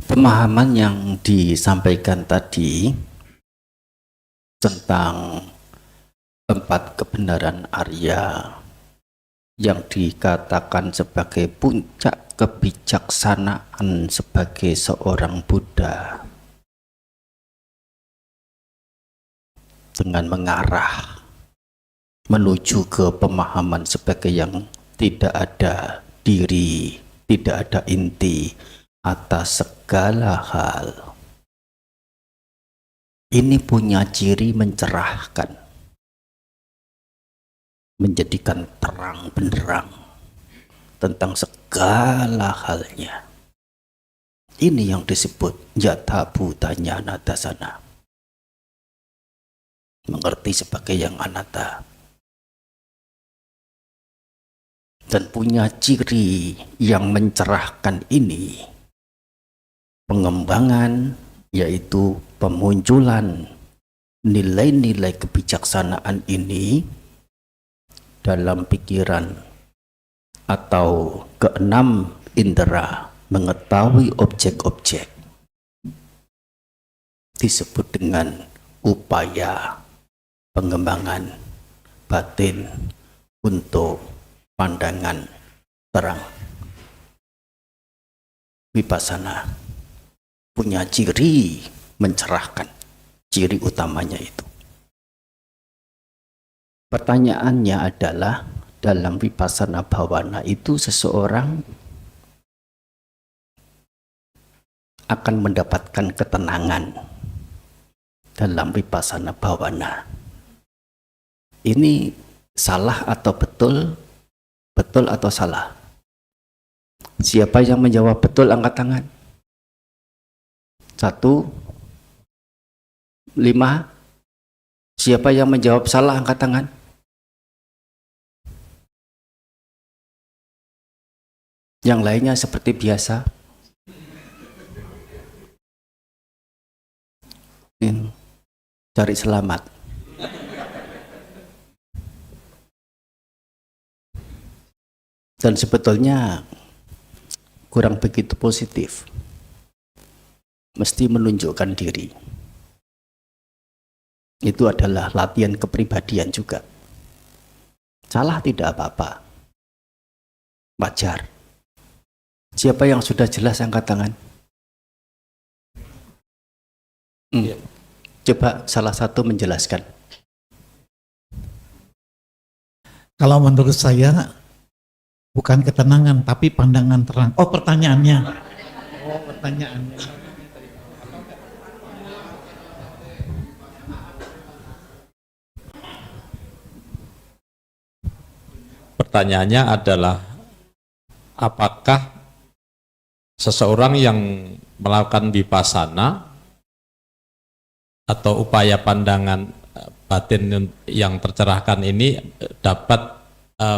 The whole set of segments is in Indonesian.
Pemahaman yang disampaikan tadi tentang 4 kebenaran Arya yang dikatakan sebagai puncak kebijaksanaan sebagai seorang Buddha dengan mengarah menuju ke pemahaman sebagai yang tidak ada diri, tidak ada inti atas segala hal. Ini punya ciri mencerahkan, menjadikan terang benderang tentang segala halnya. Ini yang disebut yatha bhutanya anatasana, mengerti sebagai yang anatta, dan punya ciri yang mencerahkan ini, pengembangan, yaitu pemunculan nilai-nilai kebijaksanaan ini dalam pikiran atau keenam indera mengetahui objek-objek, disebut dengan upaya pengembangan batin untuk pandangan terang. Vipassana punya ciri mencerahkan, ciri utamanya itu. Pertanyaannya adalah, dalam vipassana bhavana itu seseorang akan mendapatkan ketenangan dalam vipassana bhavana. Ini salah atau betul? Betul atau salah? Siapa yang menjawab betul angkat tangan? 1, 5. Siapa yang menjawab salah angkat tangan? Yang lainnya seperti biasa. Cari selamat. Dan sebetulnya kurang begitu positif. Mesti menunjukkan diri. Itu adalah latihan kepribadian juga. Salah tidak apa-apa. Wajar. Siapa yang sudah jelas angkat tangan? Coba salah satu menjelaskan. Kalau menurut saya bukan ketenangan tapi pandangan terang. Oh, pertanyaannya. Pertanyaannya adalah, apakah seseorang yang melakukan vipassana atau upaya pandangan batin yang tercerahkan ini dapat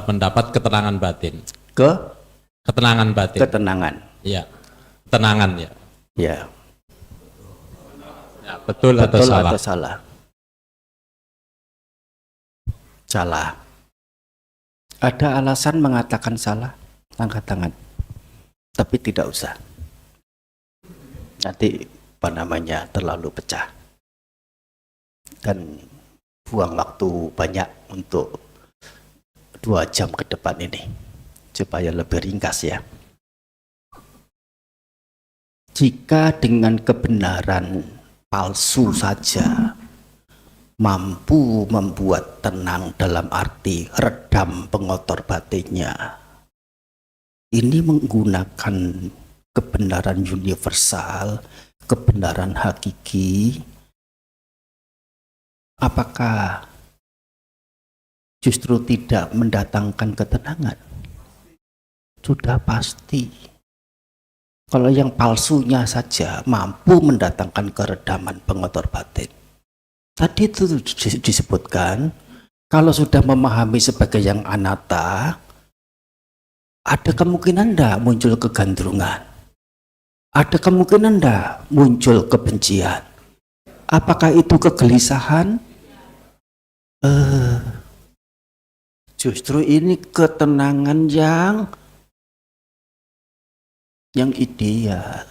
mendapat ketenangan batin? Ketenangan batin. Ketenangan. Ya, ketenangan ya. Ya. Ya, betul atau salah? Atau salah? Salah. Ada alasan mengatakan salah? Angkat tangan. Tapi tidak usah. Nanti terlalu pecah. Dan buang waktu banyak untuk 2 jam ke depan ini. Supaya lebih ringkas ya. Jika dengan kebenaran palsu saja mampu membuat tenang dalam arti redam pengotor batinnya, ini menggunakan kebenaran universal, kebenaran hakiki, apakah justru tidak mendatangkan ketenangan? Sudah pasti. Kalau yang palsunya saja mampu mendatangkan keredaman pengotor batin. Tadi itu disebutkan, kalau sudah memahami sebagai yang anatta, ada kemungkinan enggak muncul kegandrungan? Ada kemungkinan enggak muncul kebencian? Apakah itu kegelisahan? Justru ini ketenangan yang ideal.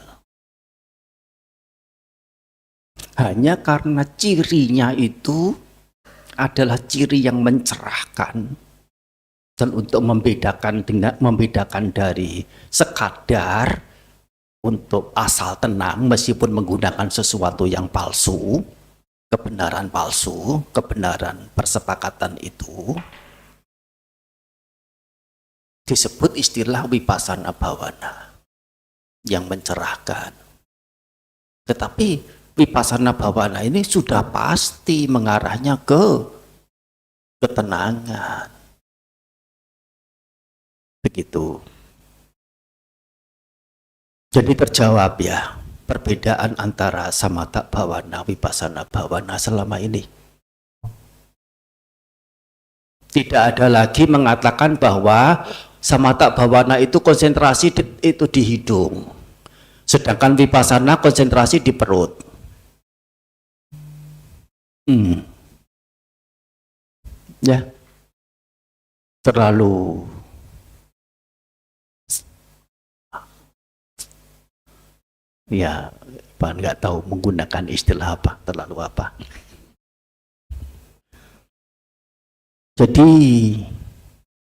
hanya karena cirinya itu adalah ciri yang mencerahkan dan untuk membedakan dari sekadar untuk asal tenang meskipun menggunakan sesuatu yang palsu, kebenaran palsu, kebenaran persepakatan itu disebut istilah vipassana bhavana yang mencerahkan. Tetapi vipassana bhavana ini sudah pasti mengarahnya ke ketenangan. Begitu. Jadi terjawab ya perbedaan antara samatha bhavana, vipassana bhavana selama ini. Tidak ada lagi mengatakan bahwa samatha bhavana itu konsentrasi itu di hidung, sedangkan vipassana konsentrasi di perut. Ya, terlalu ya, nggak tahu menggunakan istilah apa, terlalu apa. Jadi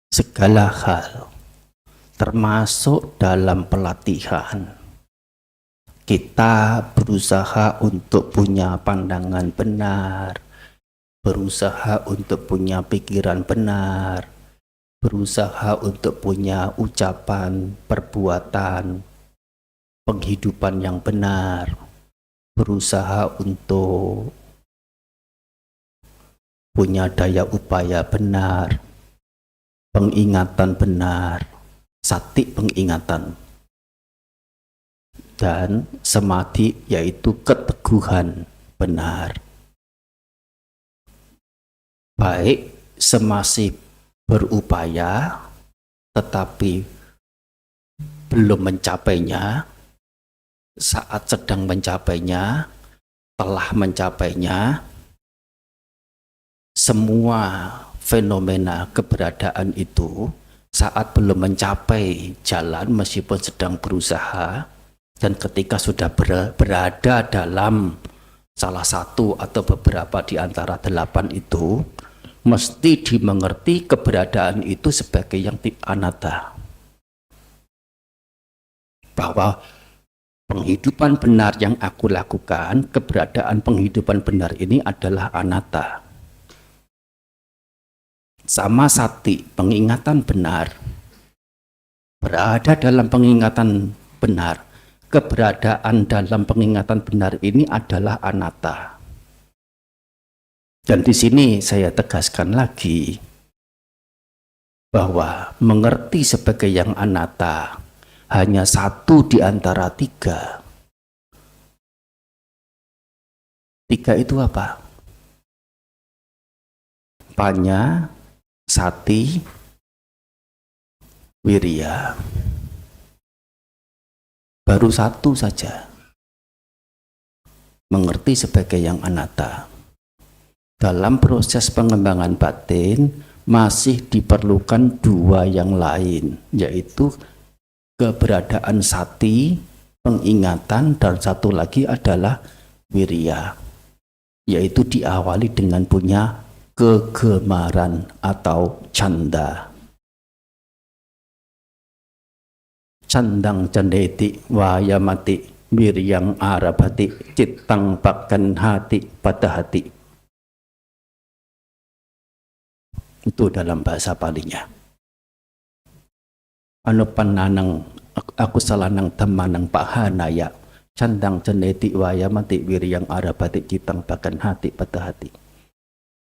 segala hal termasuk dalam pelatihan kita berusaha untuk punya pandangan benar, berusaha untuk punya pikiran benar, berusaha untuk punya ucapan, perbuatan, penghidupan yang benar, berusaha untuk punya daya upaya benar, pengingatan benar, sati pengingatan, dan samadhi yaitu keteguhan benar. Baik semasih berupaya tetapi belum mencapainya, saat sedang mencapainya, telah mencapainya, semua fenomena keberadaan itu saat belum mencapai jalan meskipun sedang berusaha, dan ketika sudah berada dalam salah satu atau beberapa di antara 8 itu, mesti dimengerti keberadaan itu sebagai yang anatta, bahwa penghidupan benar yang aku lakukan, keberadaan penghidupan benar ini adalah anatta. Sama sati, pengingatan benar, berada dalam pengingatan benar, keberadaan dalam pengingatan benar ini adalah anatta. Dan di sini saya tegaskan lagi bahwa mengerti sebagai yang anatta hanya satu di antara 3. 3 itu apa? Panya, sati, wirya. Baru 1 saja. Mengerti sebagai yang anatta. Dalam proses pengembangan batin masih diperlukan 2 yang lain, yaitu keberadaan sati, pengingatan, dan satu lagi adalah wirya, yaitu diawali dengan punya kegemaran atau canda. Candang candeti wayamati wiryang arabati cittang pakan hati pada hati. Itu dalam bahasa Palinya. Anupananang aku salanang temanang pahanaya candang candeti wayamati wiryang arabati cittang pakan hati pada hati.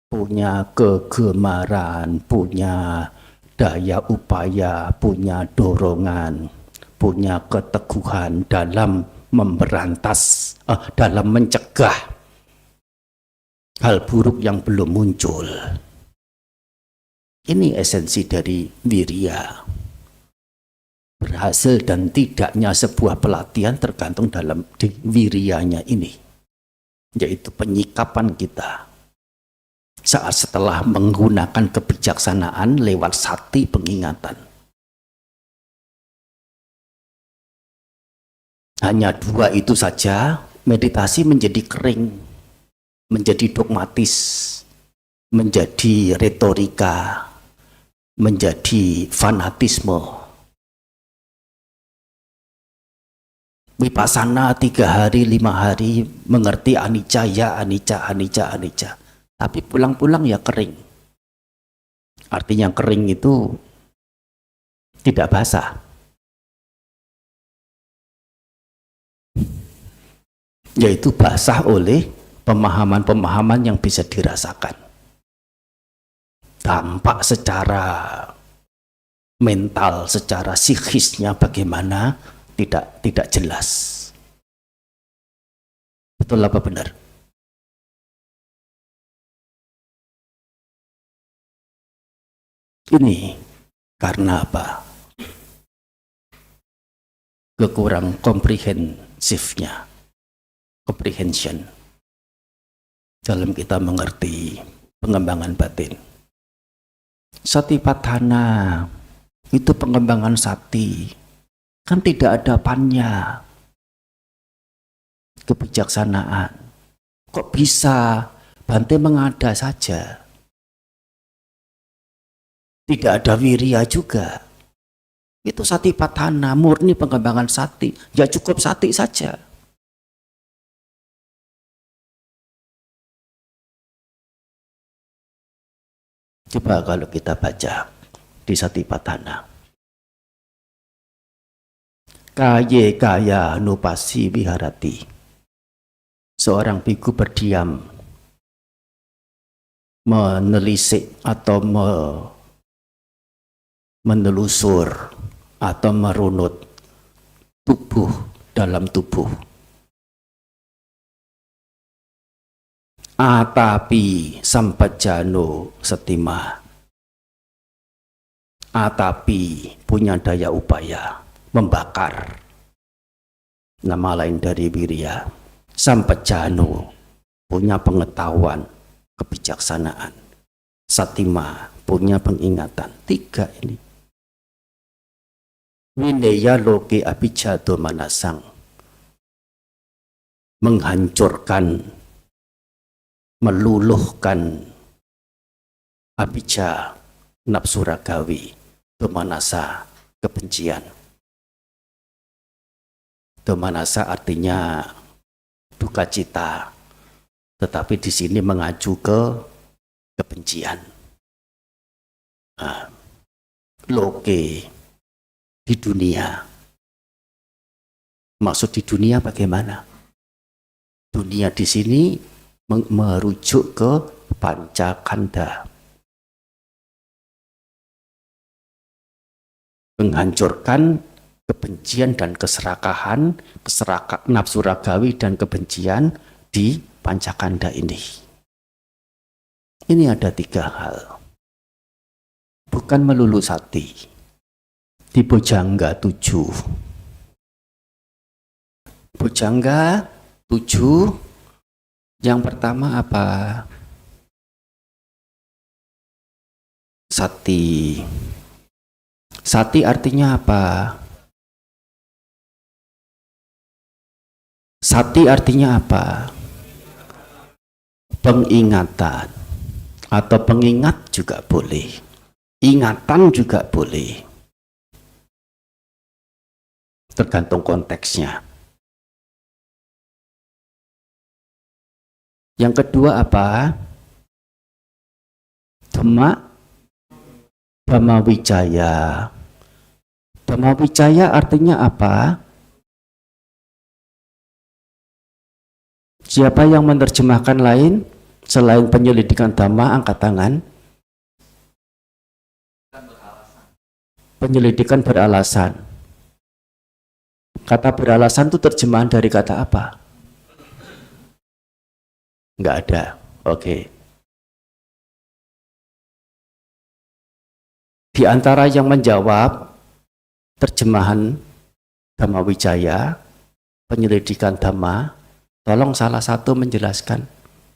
Punya kegemaran, punya daya upaya, punya dorongan, punya keteguhan dalam memberantas, dalam mencegah hal buruk yang belum muncul. Ini esensi dari wirya. Berhasil dan tidaknya sebuah pelatihan tergantung dalam wiryanya ini, yaitu penyikapan kita saat setelah menggunakan kebijaksanaan lewat sati pengingatan. Hanya 2 itu saja, meditasi menjadi kering. menjadi dogmatis, menjadi retorika, menjadi fanatisme. Wipasana 3 hari, 5 hari, mengerti anicca, ya anicca, anicca, anicca. Tapi pulang-pulang ya kering. Artinya kering itu tidak basah. Yaitu basah oleh pemahaman-pemahaman yang bisa dirasakan. Dampak secara mental, secara psikisnya bagaimana tidak jelas. Betul apa benar? Ini karena apa? Kekurang komprehensifnya, comprehension dalam kita mengerti pengembangan batin. Satipatthana itu pengembangan sati, kan tidak ada pannya, kebijaksanaan. Kok bisa Bante mengada saja? Tidak ada wirya juga. Itu satipatthana, murni pengembangan sati. Ya cukup sati saja. Coba kalau kita baca di satipatthana. Kaye kaya nupasi viharati. Seorang biku berdiam, menelisik atau menelusur atau merunut tubuh dalam tubuh. Atapi sampajano setima. Atapi punya daya upaya membakar. Nama lain dari wirya. Sampajano punya pengetahuan, kebijaksanaan. Satima punya pengingatan. 3 ini. Wineya loke abijado manasang. Menghancurkan, meluluhkan abija, nafsu ragawi, domanasa, kebencian. Domanasa artinya duka cita, tetapi di sini mengacu ke kebencian. Nah, loke di dunia. Maksud di dunia bagaimana? Dunia di sini merujuk ke pancakanda. Menghancurkan kebencian dan keserakahan, nafsu ragawi dan kebencian di pancakanda ini. Ini ada 3 hal. Bukan melulu sati. Di Bojangga 7. Bojangga 7. Yang pertama apa? Sati. Sati artinya apa? Sati artinya apa? Pengingatan. Atau pengingat juga boleh. Ingatan juga boleh. Tergantung konteksnya. Yang kedua apa? Dhamma Wijaya. Dhamma Wijaya artinya apa? Siapa yang menerjemahkan lain selain penyelidikan dhamma, angkat tangan. Penyelidikan beralasan. Kata beralasan itu terjemahan dari kata apa? Enggak ada. Oke. Di antara yang menjawab terjemahan Dhamma Wijaya, penyelidikan dhamma, tolong salah satu menjelaskan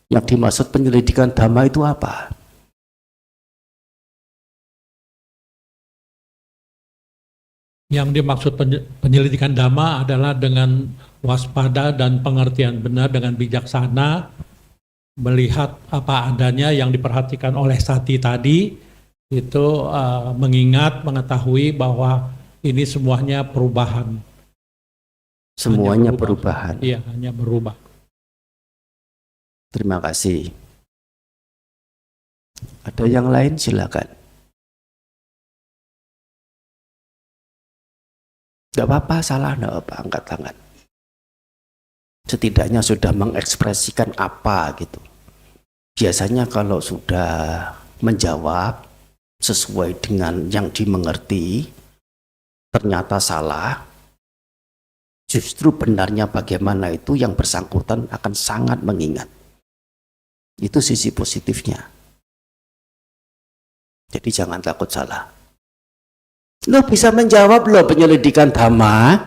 yang dimaksud penyelidikan dhamma itu apa? Yang dimaksud penyelidikan dhamma adalah dengan waspada dan pengertian benar dengan bijaksana melihat apa adanya yang diperhatikan oleh Sati tadi, itu mengingat, mengetahui bahwa ini semuanya perubahan. Semuanya Hanya berubah. perubahan. Iya, hanya berubah. Terima kasih. Ada yang lain silakan. Tidak apa-apa, salah, tidak apa, angkat tangan. Setidaknya sudah mengekspresikan apa gitu. Biasanya kalau sudah menjawab sesuai dengan yang dimengerti, ternyata salah, justru benarnya bagaimana itu yang bersangkutan akan sangat mengingat. Itu sisi positifnya. Jadi jangan takut salah. Lo bisa menjawab lo penyelidikan dhamma.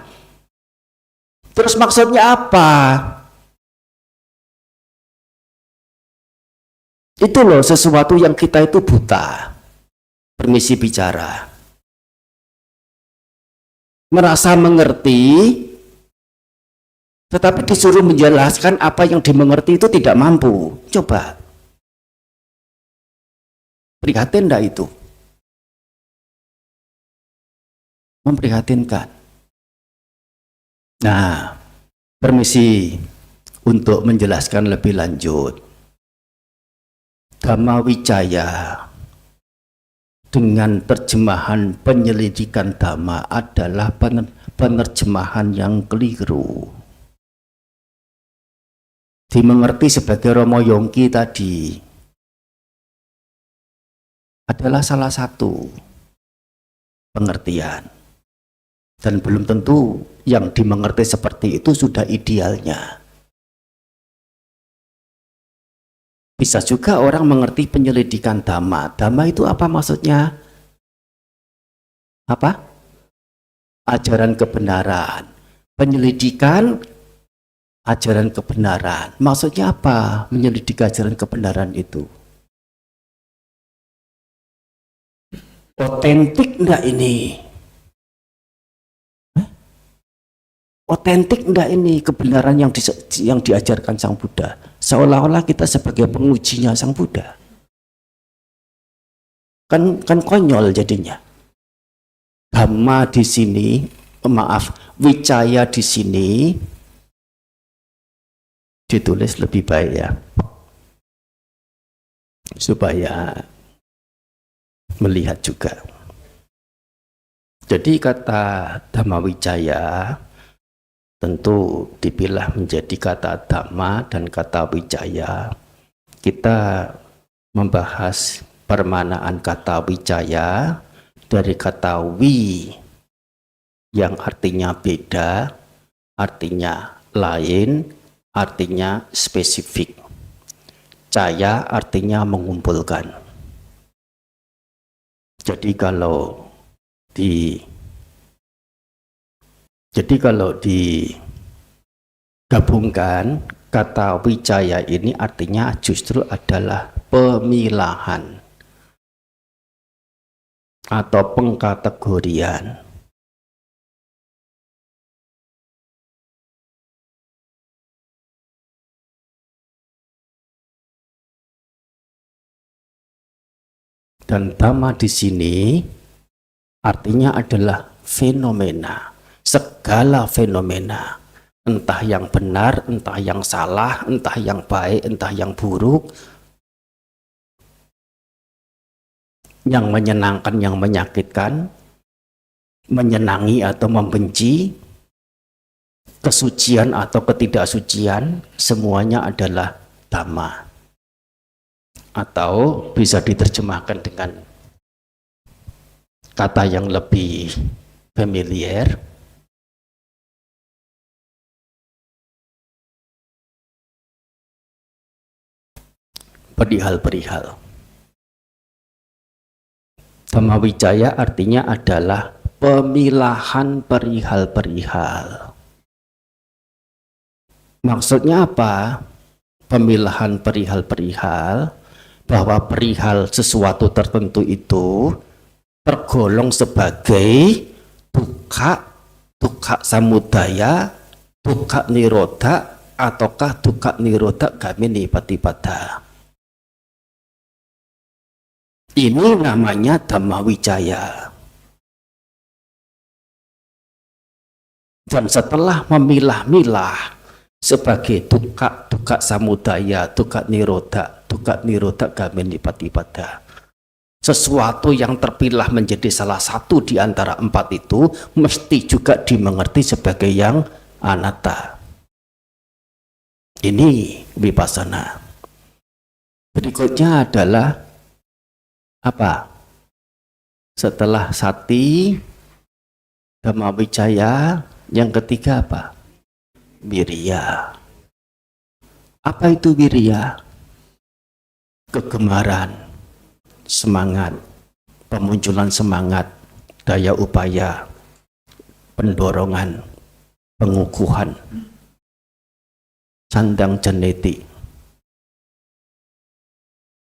Terus maksudnya apa? Itu loh sesuatu yang kita itu buta. Permisi bicara. Merasa mengerti, tetapi disuruh menjelaskan apa yang dimengerti itu tidak mampu. Coba. Prihatin enggak itu? Memprihatinkan. Nah, permisi untuk menjelaskan lebih lanjut. Dhamma Wicaya dengan terjemahan penyelidikan dhamma adalah penerjemahan yang keliru. Dimengerti sebagai Romo Yongki tadi adalah salah satu pengertian. Dan belum tentu yang dimengerti seperti itu sudah idealnya. Bisa juga orang mengerti penyelidikan dhamma. Dhamma itu apa maksudnya? Apa? Ajaran kebenaran. Penyelidikan ajaran kebenaran. Maksudnya apa? Menyelidik ajaran kebenaran itu. Otentik enggak ini? Otentik enggak ini kebenaran yang diajarkan Sang Buddha? Seolah-olah kita sebagai pengujinya Sang Buddha. Kan konyol jadinya. Dhamma di sini, Wicaya di sini ditulis lebih baik ya. Supaya melihat juga. Jadi kata Dhamma Wicaya tentu dipilah menjadi kata dhamma dan kata wicaya. Kita membahas permanaan kata wicaya dari kata wi yang artinya beda, artinya lain, artinya spesifik. Caya artinya mengumpulkan. Jadi kalau digabungkan, kata wicaya ini artinya justru adalah pemilahan atau pengkategorian. Dan dhamma di sini artinya adalah fenomena. Segala fenomena, entah yang benar, entah yang salah, entah yang baik, entah yang buruk, yang menyenangkan, yang menyakitkan, menyenangi atau membenci, kesucian atau ketidaksucian, semuanya adalah dhamma. Atau bisa diterjemahkan dengan kata yang lebih familiar, perihal-perihal. Dhamma wicaya artinya adalah pemilahan perihal-perihal. Maksudnya apa? Pemilahan perihal-perihal, bahwa perihal sesuatu tertentu itu tergolong sebagai dukkha, dukkha samudaya, dukkha nirodha, ataukah dukkha nirodha gamini patipada. Ini namanya Dhammawicaya. Dan setelah memilah-milah sebagai dukkha, dukkha samudaya, dukkha nirodha gamini patipada, sesuatu yang terpilah menjadi salah satu di antara empat itu mesti juga dimengerti sebagai yang anatta. Ini vipassana. Berikutnya adalah apa? Setelah sati, Dhammawicaya, yang ketiga apa? Wirya. Apa itu wirya? Kegemaran, semangat, pemunculan semangat, daya upaya, pendorongan, pengukuhan, sandang jeneti,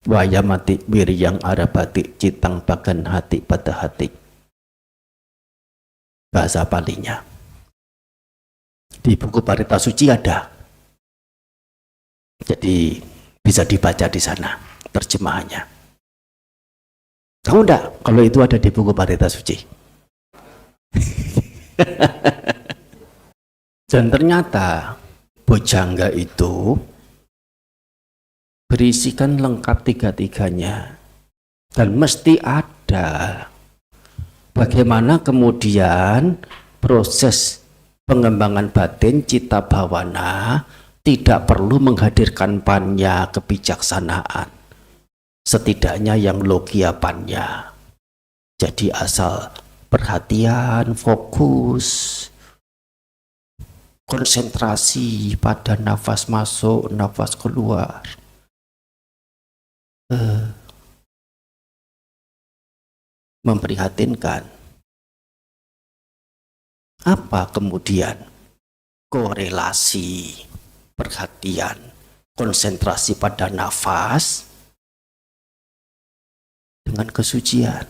wayamati wiryang arabati citang bagan hati pada hati. Bahasa Palinya di buku Parita Suci ada, jadi bisa dibaca di sana terjemahannya. Tahu enggak kalau itu ada di buku Parita Suci? Dan ternyata bojjhanga itu berisikan lengkap tiga-tiganya, dan mesti ada. Bagaimana kemudian proses pengembangan batin cita bhavana tidak perlu menghadirkan panya kebijaksanaan, setidaknya yang logia panya. Jadi asal perhatian, fokus, konsentrasi pada nafas masuk, nafas keluar. Memprihatinkan. Apa kemudian korelasi perhatian, konsentrasi pada nafas dengan kesucian?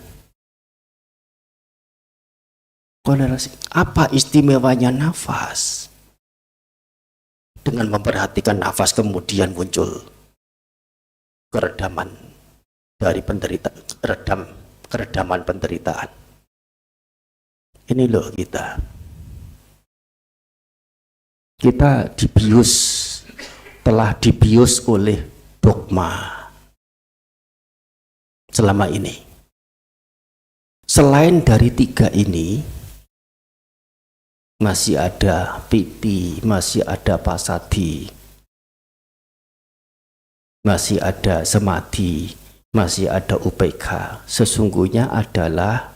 Korelasi apa istimewanya nafas? Dengan memperhatikan nafas kemudian muncul keredaman dari keredaman penderitaan. Ini loh kita dibius, telah dibius oleh dogma selama ini. Selain dari tiga ini, masih ada piti, masih ada pasadi, masih ada samadhi, masih ada upekha. Sesungguhnya adalah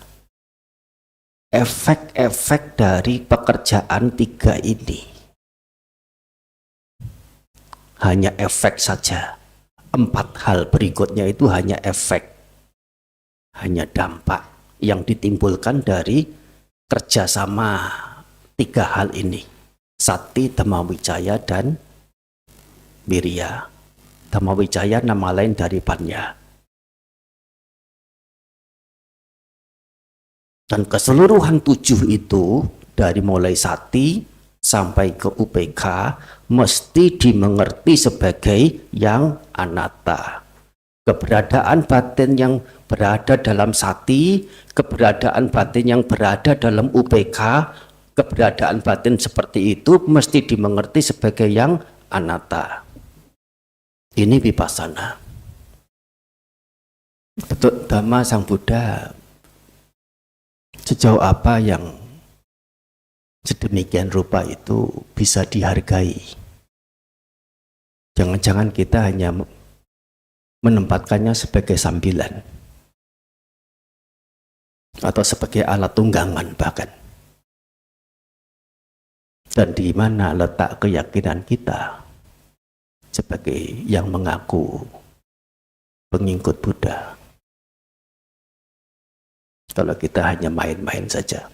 efek-efek dari pekerjaan tiga ini. Hanya efek saja. 4 hal berikutnya itu hanya efek, hanya dampak yang ditimbulkan dari kerjasama 3 hal ini: sati, dhammawicaya, dan wirya. Dhammawicaya nama lain dari panya. Dan keseluruhan 7 itu, dari mulai sati sampai ke upekha, mesti dimengerti sebagai yang anatta. Keberadaan batin yang berada dalam sati, keberadaan batin yang berada dalam upekha, keberadaan batin seperti itu mesti dimengerti sebagai yang anatta. Ini vipassana. Betul, Dhamma Sang Buddha sejauh apa yang sedemikian rupa itu bisa dihargai. Jangan-jangan kita hanya menempatkannya sebagai sambilan atau sebagai alat tunggangan bahkan. Dan di mana letak keyakinan kita sebagai yang mengaku pengikut Buddha, kalau kita hanya main-main saja,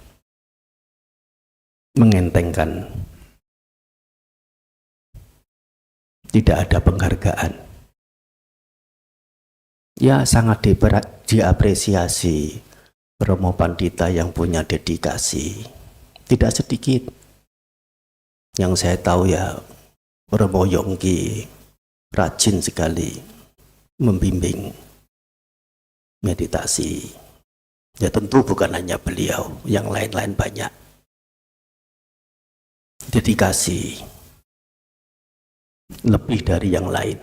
mengentengkan, tidak ada penghargaan. Ya, sangat diapresiasi Romo Pandita yang punya dedikasi. Tidak sedikit. Yang saya tahu ya Romo Yongki rajin sekali membimbing meditasi. Ya tentu bukan hanya beliau, yang lain-lain banyak. Dedikasi lebih dari yang lain.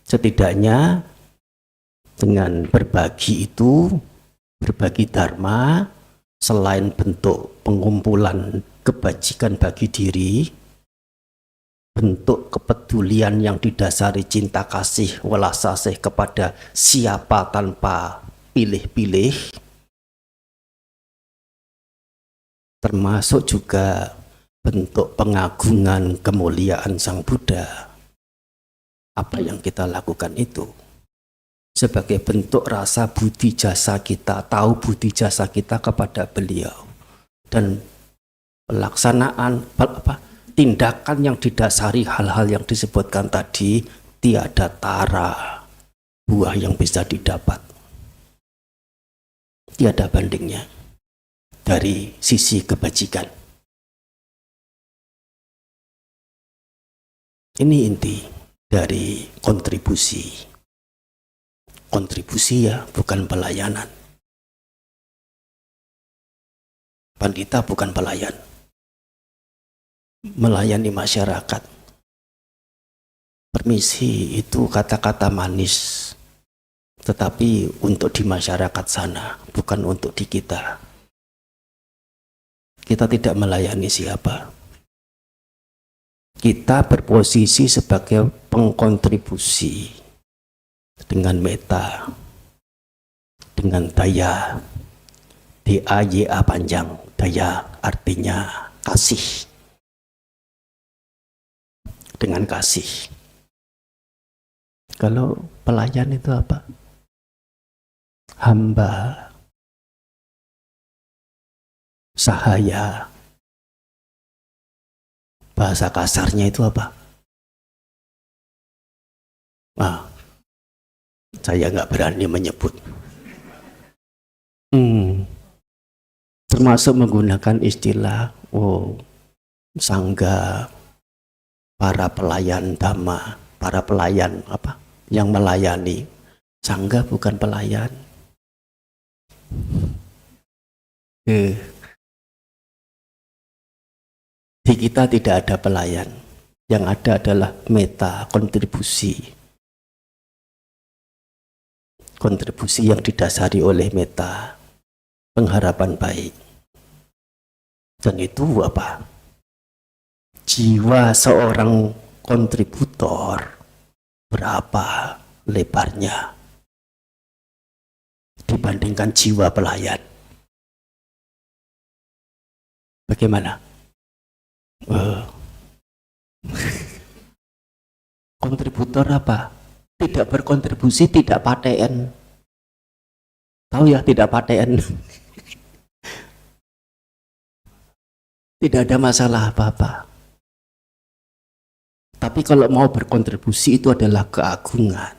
Setidaknya dengan berbagi itu, berbagi dharma, selain bentuk pengumpulan kebajikan bagi diri, bentuk kepedulian yang didasari cinta kasih welas asih kepada siapa tanpa pilih-pilih, termasuk juga bentuk pengagungan kemuliaan Sang Buddha. Apa yang kita lakukan itu sebagai bentuk rasa budi jasa kita, tahu budi jasa kita kepada beliau, dan pelaksanaan tindakan yang didasari hal-hal yang disebutkan tadi, tiada tara buah yang bisa didapat, tiada bandingnya dari sisi kebajikan. Ini inti dari kontribusi. Kontribusi ya, bukan pelayanan. Pandita bukan pelayan. Melayani masyarakat. Permisi itu kata-kata manis, tetapi untuk di masyarakat sana, bukan untuk di kita. Kita tidak melayani siapa. Kita berposisi sebagai pengkontribusi dengan meta, dengan daya, D-A-Y-A panjang, daya artinya kasih. Dengan kasih. Kalau pelayan itu apa? Hamba, sahaya. Bahasa kasarnya itu apa? Saya nggak berani menyebut. Termasuk menggunakan istilah sangga, para pelayan dhamma, para pelayan apa? Yang melayani. Sangga bukan pelayan. Di kita tidak ada pelayan. Yang ada adalah meta, kontribusi. Kontribusi yang didasari oleh meta, pengharapan baik. Dan itu apa? Jiwa seorang kontributor berapa lebarnya dibandingkan jiwa pelayan? Bagaimana? Kontributor apa? Tidak berkontribusi, tidak paten. Tahu ya, tidak paten. Tidak ada masalah apa-apa. Tapi kalau mau berkontribusi itu adalah keagungan.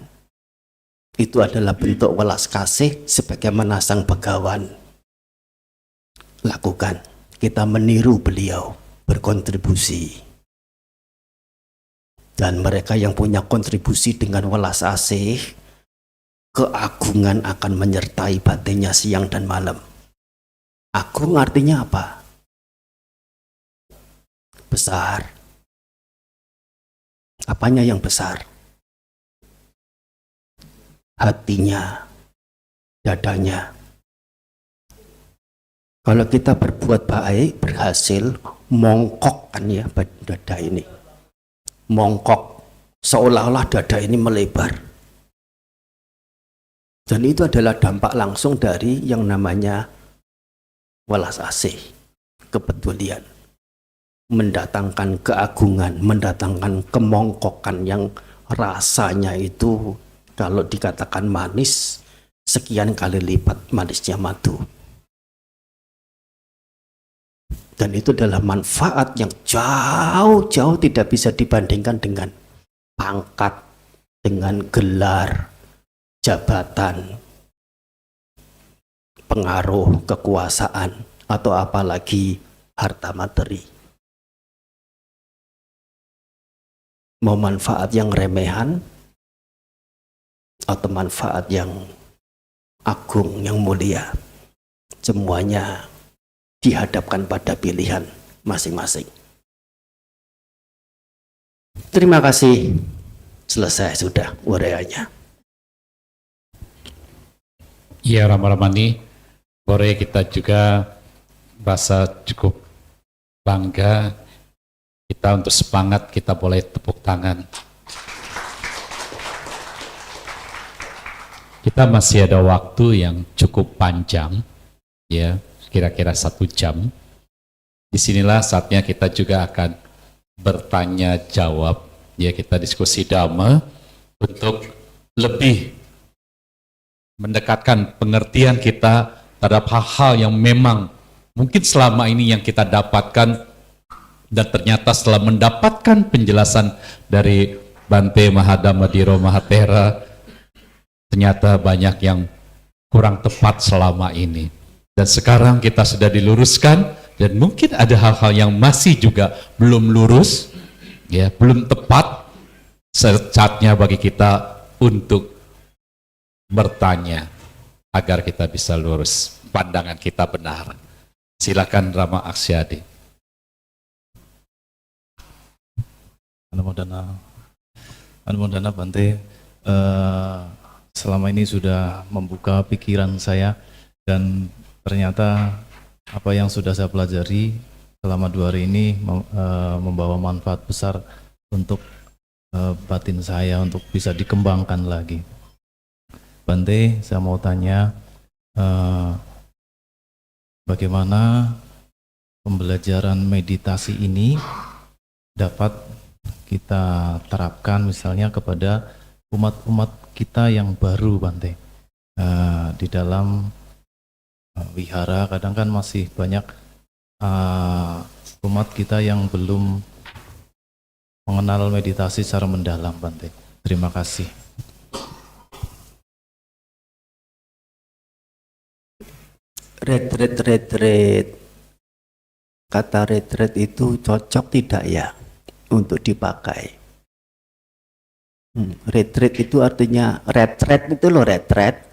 Itu adalah bentuk welas kasih sebagaimana Sang Begawan lakukan. Kita meniru beliau berkontribusi. Dan mereka yang punya kontribusi dengan welas asih, keagungan akan menyertai batinnya siang dan malam. Agung artinya apa? Besar. Apanya yang besar? Hatinya, dadanya. Kalau kita berbuat baik, berhasil, mongkok kan ya dada ini. Mongkok, seolah-olah dada ini melebar. Dan itu adalah dampak langsung dari yang namanya welas asih, kepedulian. Mendatangkan keagungan, mendatangkan kemongkokan yang rasanya itu kalau dikatakan manis, sekian kali lipat manisnya madu. Dan itu adalah manfaat yang jauh-jauh tidak bisa dibandingkan dengan pangkat, dengan gelar, jabatan, pengaruh, kekuasaan, atau apalagi harta materi. mau manfaat yang remehan atau manfaat yang agung, yang mulia, semuanya dihadapkan pada pilihan masing-masing. Terima kasih. Selesai sudah uraiannya. Ya, Rama-Ramani, boleh kita juga rasa cukup bangga, kita untuk semangat, kita boleh tepuk tangan. Kita masih ada waktu yang cukup panjang, ya, kira-kira 1 jam. Disinilah saatnya kita juga akan bertanya jawab, ya, kita diskusi dhamma untuk lebih mendekatkan pengertian kita terhadap hal-hal yang memang mungkin selama ini yang kita dapatkan, dan ternyata setelah mendapatkan penjelasan dari Bante Mahadamadiro Mahatera, ternyata banyak yang kurang tepat selama ini. Dan sekarang kita sudah diluruskan, dan mungkin ada hal-hal yang masih juga belum lurus, ya, belum tepat. Saatnya bagi kita untuk bertanya agar kita bisa lurus, pandangan kita benar. Silakan Rama Aksyadi. Anumodana Bante, selama ini sudah membuka pikiran saya, dan ternyata apa yang sudah saya pelajari selama 2 hari ini membawa manfaat besar untuk batin saya, untuk bisa dikembangkan lagi. Bante, saya mau tanya, bagaimana pembelajaran meditasi ini dapat kita terapkan misalnya kepada umat-umat kita yang baru, Bante, di dalam wihara. Kadang kan masih banyak umat kita yang belum mengenal meditasi secara mendalam, Bante. Terima kasih. Retret. Kata retret itu cocok tidak ya untuk dipakai? Retret itu artinya retret itu loh, retret.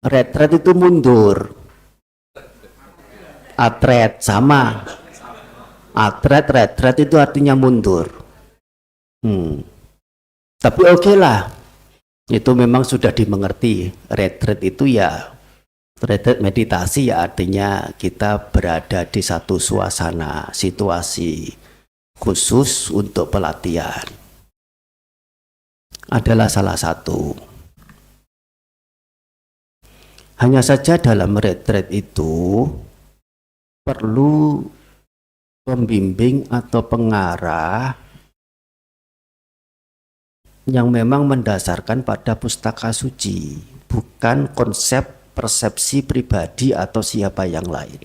Retret itu mundur. Atret sama. Atret, retret itu artinya mundur. Tapi oke lah. Itu memang sudah dimengerti. Retret itu ya, retret meditasi ya artinya kita berada di satu suasana, situasi khusus untuk pelatihan. Adalah salah satu. Hanya saja dalam retret itu perlu pembimbing atau pengarah yang memang mendasarkan pada pustaka suci, bukan konsep persepsi pribadi atau siapa yang lain.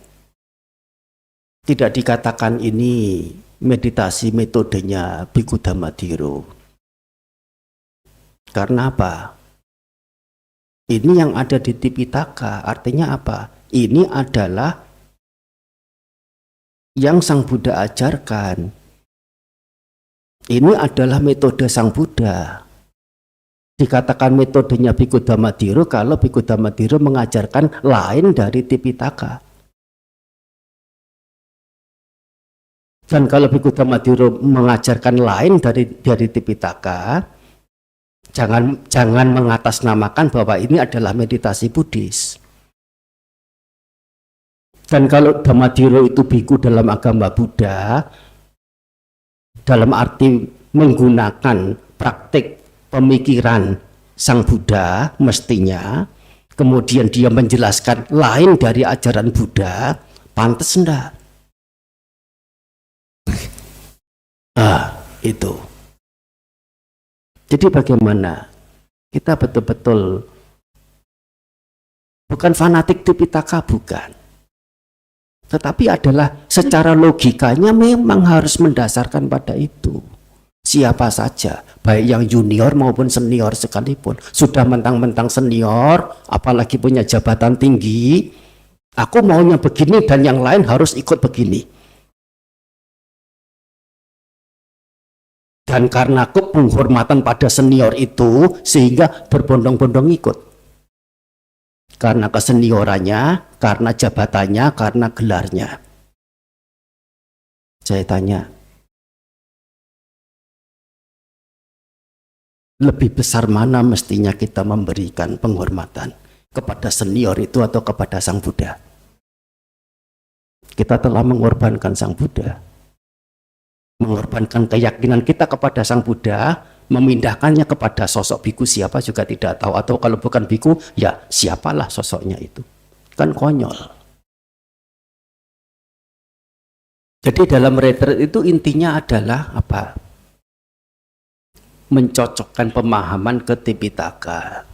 Tidak dikatakan ini meditasi metodenya Bhikkhu Dhammadhiro. Karena apa? Ini yang ada di Tipitaka, artinya apa? Ini adalah yang Sang Buddha ajarkan. Ini adalah metode Sang Buddha. Dikatakan metodenya Bhikkhu Dhammadhiro kalau Bhikkhu Dhammadhiro mengajarkan lain dari Tipitaka. Dan kalau Bhikkhu Dhammadhiro mengajarkan lain dari Tipitaka, jangan mengatasnamakan bahwa ini adalah meditasi Buddhis. Dan kalau Dhammadhiro itu bhikkhu dalam agama Buddha, dalam arti menggunakan praktik pemikiran Sang Buddha mestinya, kemudian dia menjelaskan lain dari ajaran Buddha, pantas enggak? Itu. Jadi bagaimana kita betul-betul bukan fanatik Tipitaka, bukan. Tetapi adalah secara logikanya memang harus mendasarkan pada itu. Siapa saja, baik yang junior maupun senior sekalipun, sudah mentang-mentang senior, apalagi punya jabatan tinggi, aku maunya begini dan yang lain harus ikut begini. Dan karena penghormatan pada senior itu sehingga berbondong-bondong ikut. Karena keseniorannya, karena jabatannya, karena gelarnya. Saya tanya, lebih besar mana mestinya kita memberikan penghormatan? Kepada senior itu atau kepada Sang Buddha? Kita telah mengorbankan Sang Buddha. Mengorbankan keyakinan kita kepada Sang Buddha, memindahkannya kepada sosok biku siapa juga tidak tahu. Atau kalau bukan biku, ya siapalah sosoknya itu. Kan konyol. Jadi dalam retreat itu intinya adalah apa? Mencocokkan pemahaman ke Tipitaka.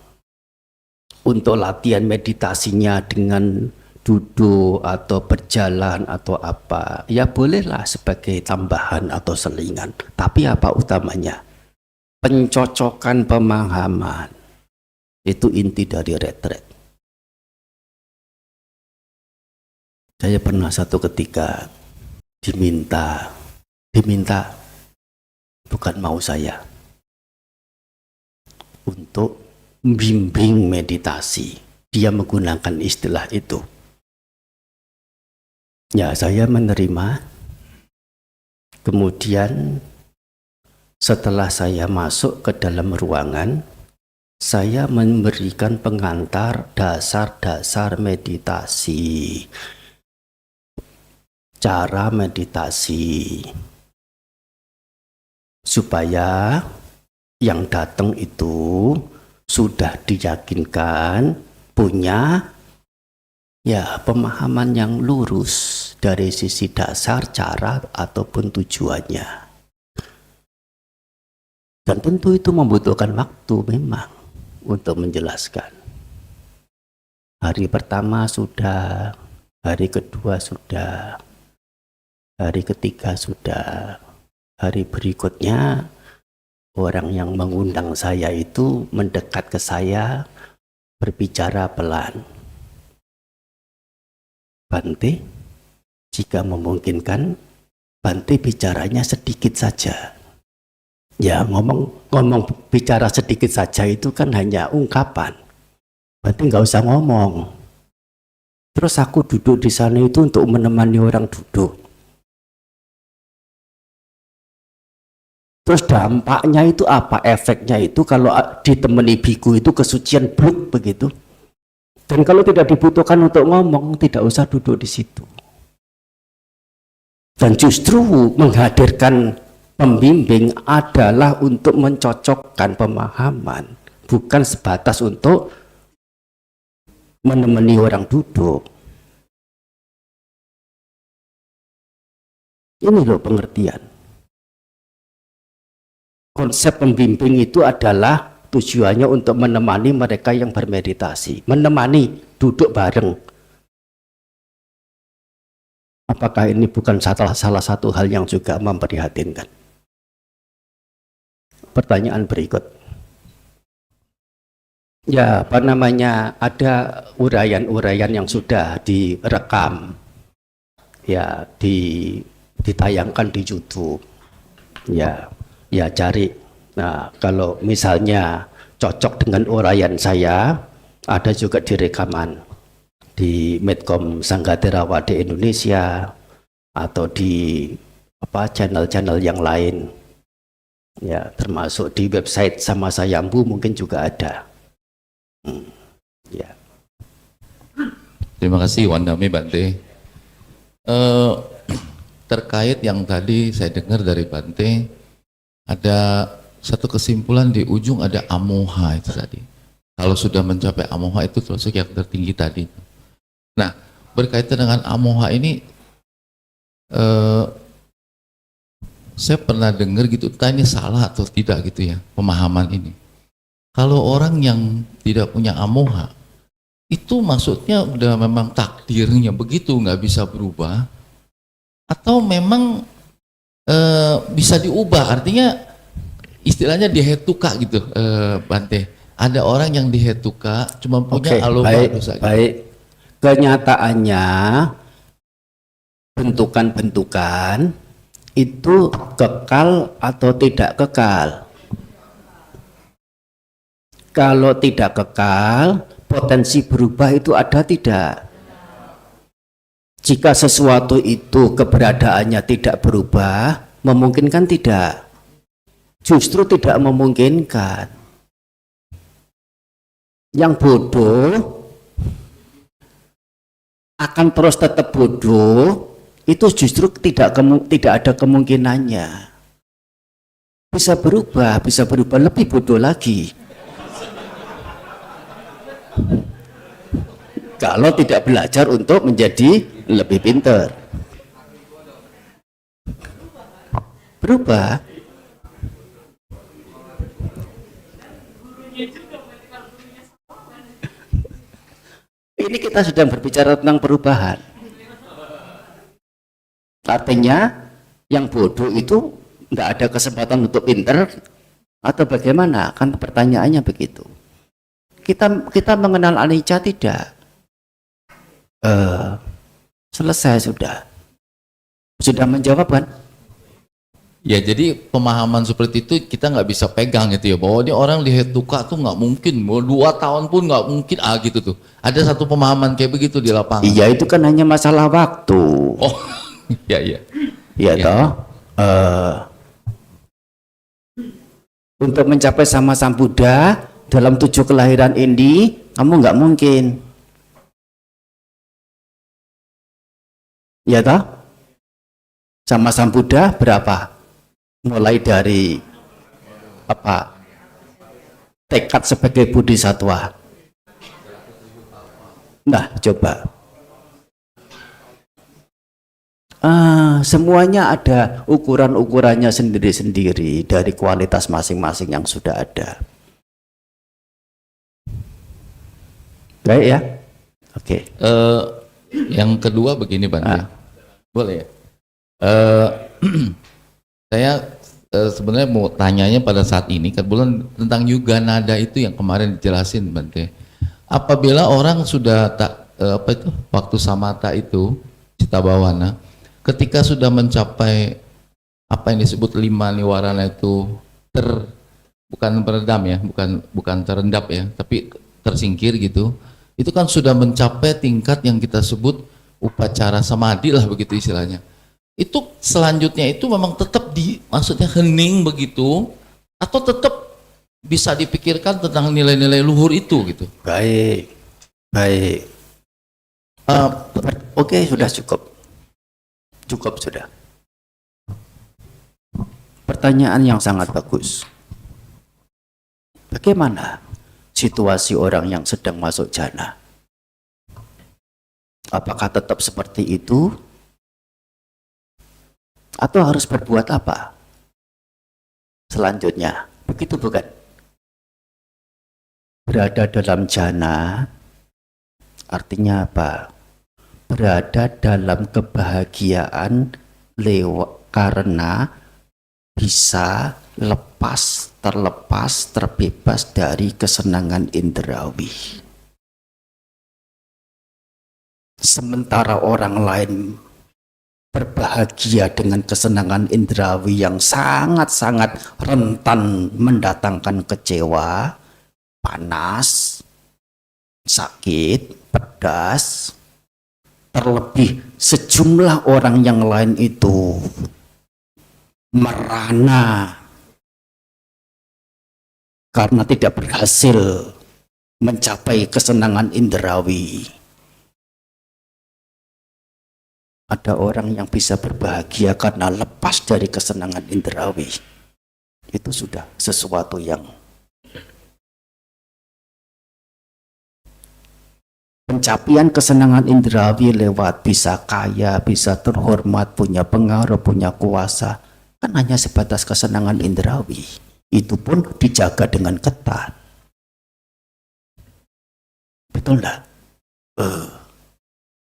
Untuk latihan meditasinya dengan duduk atau berjalan atau apa, ya bolehlah sebagai tambahan atau selingan. Tapi apa utamanya? Pencocokan pemahaman. Itu inti dari retreat. Saya pernah satu ketika diminta, bukan mau saya, untuk membimbing meditasi. Dia menggunakan istilah itu. Ya, saya menerima. Kemudian setelah saya masuk ke dalam ruangan, saya memberikan pengantar dasar-dasar meditasi. Cara meditasi. Supaya yang datang itu sudah diyakinkan punya ya pemahaman yang lurus dari sisi dasar, cara ataupun tujuannya. Dan tentu itu membutuhkan waktu memang untuk menjelaskan. Hari pertama sudah, hari kedua sudah, hari ketiga sudah, hari berikutnya orang yang mengundang saya itu mendekat ke saya, berbicara pelan. Bante, jika memungkinkan, Bante bicaranya sedikit saja. Ya, ngomong bicara sedikit saja itu kan hanya ungkapan. Bante nggak usah ngomong. Terus aku duduk di sana itu untuk menemani orang duduk. Terus dampaknya itu apa? Efeknya itu kalau ditemani biku itu kesucian bluk begitu. Dan kalau tidak dibutuhkan untuk ngomong, tidak usah duduk di situ. Dan justru menghadirkan pembimbing adalah untuk mencocokkan pemahaman, bukan sebatas untuk menemani orang duduk. Ini loh pengertian. Konsep pembimbing itu adalah tujuannya untuk menemani mereka yang bermeditasi. Menemani, duduk bareng. Apakah ini bukan salah satu hal yang juga memprihatinkan? Pertanyaan berikut. Ya, apa namanya, ada uraian-uraian yang sudah direkam. Ya, ditayangkan di YouTube. Ya cari. Nah, kalau misalnya cocok dengan uraian saya, ada juga di rekaman di Medcom Sangga Theravada Indonesia atau di channel-channel yang lain. Ya, termasuk di website Sama Sayambu mungkin juga ada. Ya. Terima kasih Wandami Bante. Terkait yang tadi saya dengar dari Bante, ada satu kesimpulan di ujung ada amoha itu tadi. Kalau sudah mencapai amoha itu termasuk yang tertinggi tadi. Nah, berkaitan dengan amoha ini, saya pernah dengar gitu, tanya salah atau tidak gitu ya, pemahaman ini. Kalau orang yang tidak punya amoha, itu maksudnya udah memang takdirnya begitu, nggak bisa berubah, atau memang bisa diubah, artinya istilahnya dihetuka gitu, Bante. Ada orang yang dihetuka cuma punya aloba dosa. Baik. Kenyataannya bentukan-bentukan itu kekal atau tidak kekal? Kalau tidak kekal, potensi berubah itu ada tidak? Jika sesuatu itu keberadaannya tidak berubah, memungkinkan tidak? Justru tidak memungkinkan. Yang bodoh akan terus tetap bodoh, itu justru tidak ada kemungkinannya. Bisa berubah lebih bodoh lagi. Kalau tidak belajar untuk menjadi lebih pintar. Berubah. Ini kita sedang berbicara tentang perubahan. Artinya yang bodoh itu tidak ada kesempatan untuk pintar atau bagaimana? Kan pertanyaannya begitu. Kita mengenal anicca tidak? Selesai sudah menjawab kan? Ya, jadi pemahaman seperti itu kita nggak bisa pegang gitu ya, bahwa dia orang lihat duka tuh nggak mungkin, mau 2 tahun pun nggak mungkin, gitu tuh. Ada satu pemahaman kayak begitu di lapangan. Iya, itu kan hanya masalah waktu. Oh, iya. Iya toh. Untuk mencapai sama Sang Buddha dalam 7 kelahiran ini, kamu nggak mungkin. Iya toh? Sama Sang Buddha berapa? Mulai dari apa? Tekad sebagai bodhisattva. Nah, coba. Semuanya ada ukuran-ukurannya sendiri-sendiri dari kualitas masing-masing yang sudah ada. Baik ya? Oke. Yang kedua begini, Bante. Boleh ya? Saya sebenarnya mau tanyanya pada saat ini, kebetulan tentang Yuga Nada itu yang kemarin dijelasin, Bante. Apabila orang sudah waktu samatha itu, cita bawana, ketika sudah mencapai apa yang disebut 5 niwarana itu bukan meredam ya, bukan terendap ya, tapi tersingkir gitu, itu kan sudah mencapai tingkat yang kita sebut upacara samadhi lah begitu istilahnya. Itu selanjutnya itu memang tetap maksudnya hening begitu, atau tetap bisa dipikirkan tentang nilai-nilai luhur itu gitu. Baik. Oke, sudah cukup sudah. Pertanyaan yang sangat bagus. Bagaimana situasi orang yang sedang masuk jana? Apakah tetap seperti itu? Atau harus berbuat apa selanjutnya? Begitu bukan? Berada dalam jana artinya apa? Berada dalam kebahagiaan karena bisa terlepas, terbebas dari kesenangan indrawi. Sementara orang lain berbahagia dengan kesenangan indrawi yang sangat-sangat rentan mendatangkan kecewa, panas, sakit, pedas. Terlebih sejumlah orang yang lain itu merana karena tidak berhasil mencapai kesenangan indrawi. Ada orang yang bisa berbahagia karena lepas dari kesenangan indrawi. Itu sudah sesuatu yang pencapaian kesenangan indrawi lewat bisa kaya, bisa terhormat, punya pengaruh, punya kuasa. Kan hanya sebatas kesenangan indrawi. Itu pun dijaga dengan ketat. Betul enggak?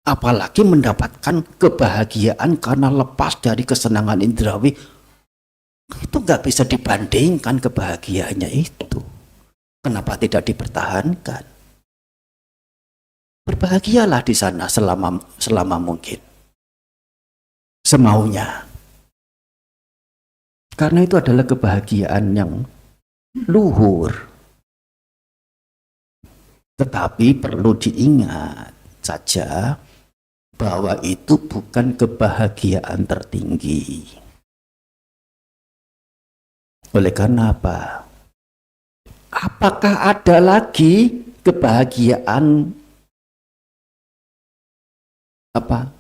Apalagi mendapatkan kebahagiaan karena lepas dari kesenangan indrawi, itu nggak bisa dibandingkan kebahagiaannya itu. Kenapa tidak dipertahankan? Berbahagialah di sana selama mungkin, semaunya. Karena itu adalah kebahagiaan yang luhur. Tetapi perlu diingat saja bahwa itu bukan kebahagiaan tertinggi. Oleh karena apa? Apakah ada lagi kebahagiaan apa?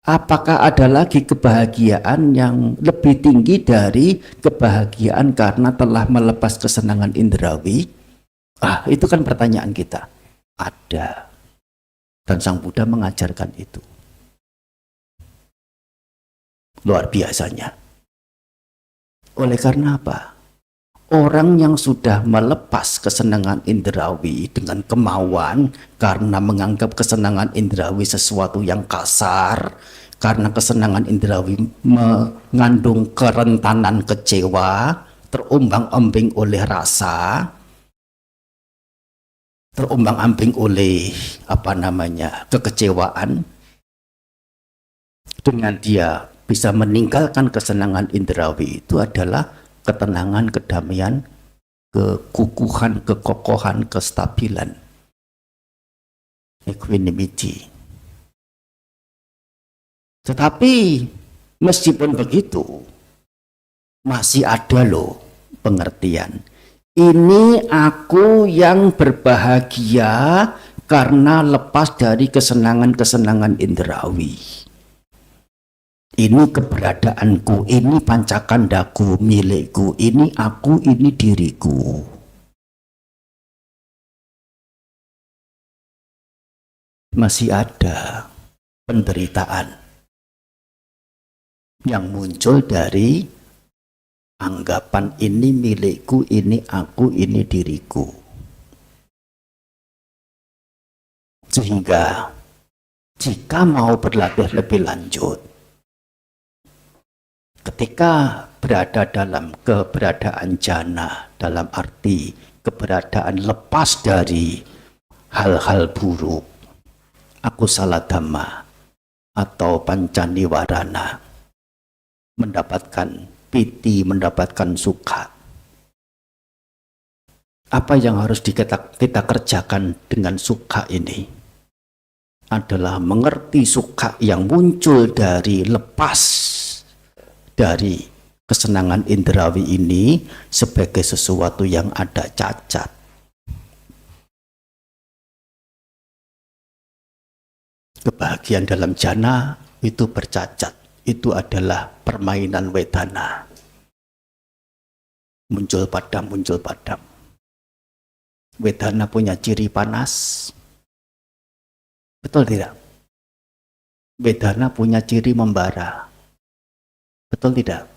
Apakah ada lagi kebahagiaan yang lebih tinggi dari kebahagiaan karena telah melepas kesenangan indrawi? Itu kan pertanyaan kita. Ada. Dan Sang Buddha mengajarkan itu. Luar biasanya. Oleh karena apa? Orang yang sudah melepas kesenangan indrawi dengan kemauan karena menganggap kesenangan indrawi sesuatu yang kasar, karena kesenangan indrawi mengandung kerentanan kecewa, terombang-ambing oleh rasa, terombang-ambing oleh kekecewaan, dengan dia bisa meninggalkan kesenangan indrawi itu adalah ketenangan, kedamaian, kekukuhan, kekokohan, kestabilan, equanimity. Tetapi meskipun begitu, masih ada loh pengertian. Ini aku yang berbahagia karena lepas dari kesenangan-kesenangan indrawi. Ini keberadaanku, ini pancakandaku, milikku, ini aku, ini diriku. Masih ada penderitaan yang muncul dari anggapan ini milikku, ini aku, ini diriku. Sehingga jika mau berlatih lebih lanjut, ketika berada dalam keberadaan jana, dalam arti keberadaan lepas dari hal-hal buruk, akusala dhamma atau pancaniwarana, mendapatkan piti, mendapatkan suka. Apa yang harus kita kerjakan dengan suka ini adalah mengerti suka yang muncul dari lepas dari kesenangan indrawi ini sebagai sesuatu yang ada cacat. Kebahagiaan dalam jana itu bercacat. Itu adalah permainan wedana. Muncul padam, muncul padam. Wedana punya ciri panas. Betul tidak? Wedana punya ciri membara. Betul tidak?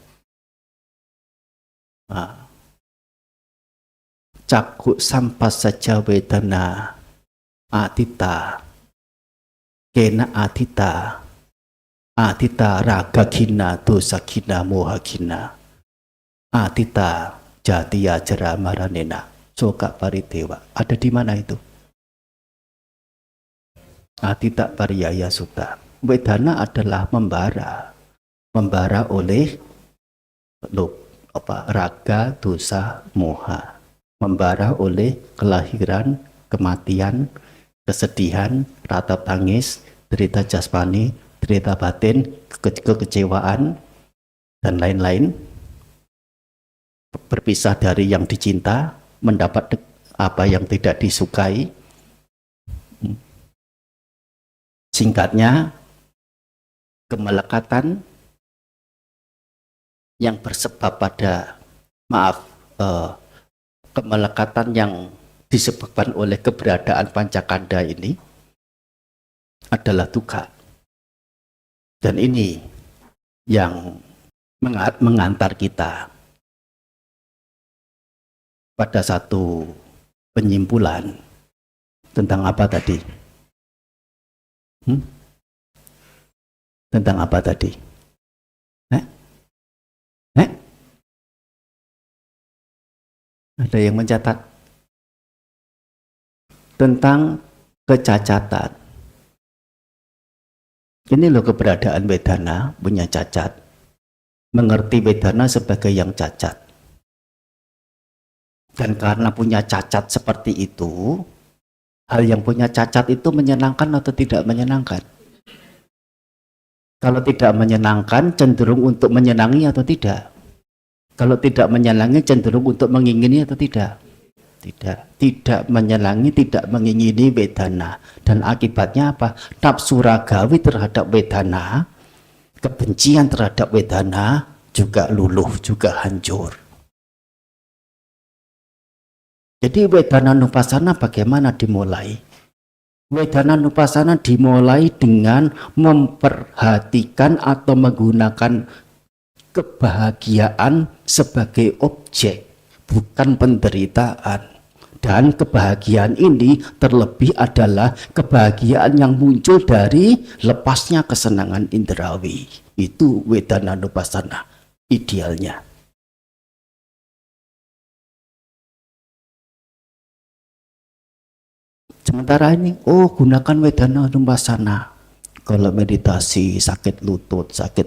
Caku sampas saja wedana atita kena atita raga kina dosa kina moha kina atita jatiya jara maranena soka paritewa. Ada di mana itu? Atita pariyaya sutta. Wedana adalah membara oleh raga, dosa, moha, membara oleh kelahiran, kematian, kesedihan, ratap tangis, derita jasmani, derita batin, kekecewaan, dan lain-lain. Berpisah dari yang dicinta, mendapat apa yang tidak disukai. Singkatnya, kemelekatan yang bersebab pada kemelekatan yang disebabkan oleh keberadaan pancakanda ini adalah dukkha. Dan ini yang mengantar kita pada satu penyimpulan tentang apa tadi? Tentang apa tadi? Ada yang mencatat tentang kecacatan. Ini loh keberadaan wedana punya cacat. mengerti wedana sebagai yang cacat. Dan karena punya cacat seperti itu, hal yang punya cacat itu menyenangkan atau tidak menyenangkan? Kalau tidak menyenangkan, cenderung untuk menyenangi atau tidak? Kalau tidak menyenangi, cenderung untuk mengingini atau tidak? Tidak menyenangi, tidak mengingini wedana. Dan akibatnya apa? Nafsu ragawi terhadap wedana, kebencian terhadap wedana juga luluh, juga hancur. Jadi wedana nupassana bagaimana dimulai? Wedana nupassana dimulai dengan memperhatikan atau menggunakan kebahagiaan sebagai objek, bukan penderitaan. Dan kebahagiaan ini terlebih adalah kebahagiaan yang muncul dari lepasnya kesenangan indrawi. Itu wedana nupassana idealnya. Sementara ini, gunakan wedana nupassana. Kalau meditasi, sakit lutut, sakit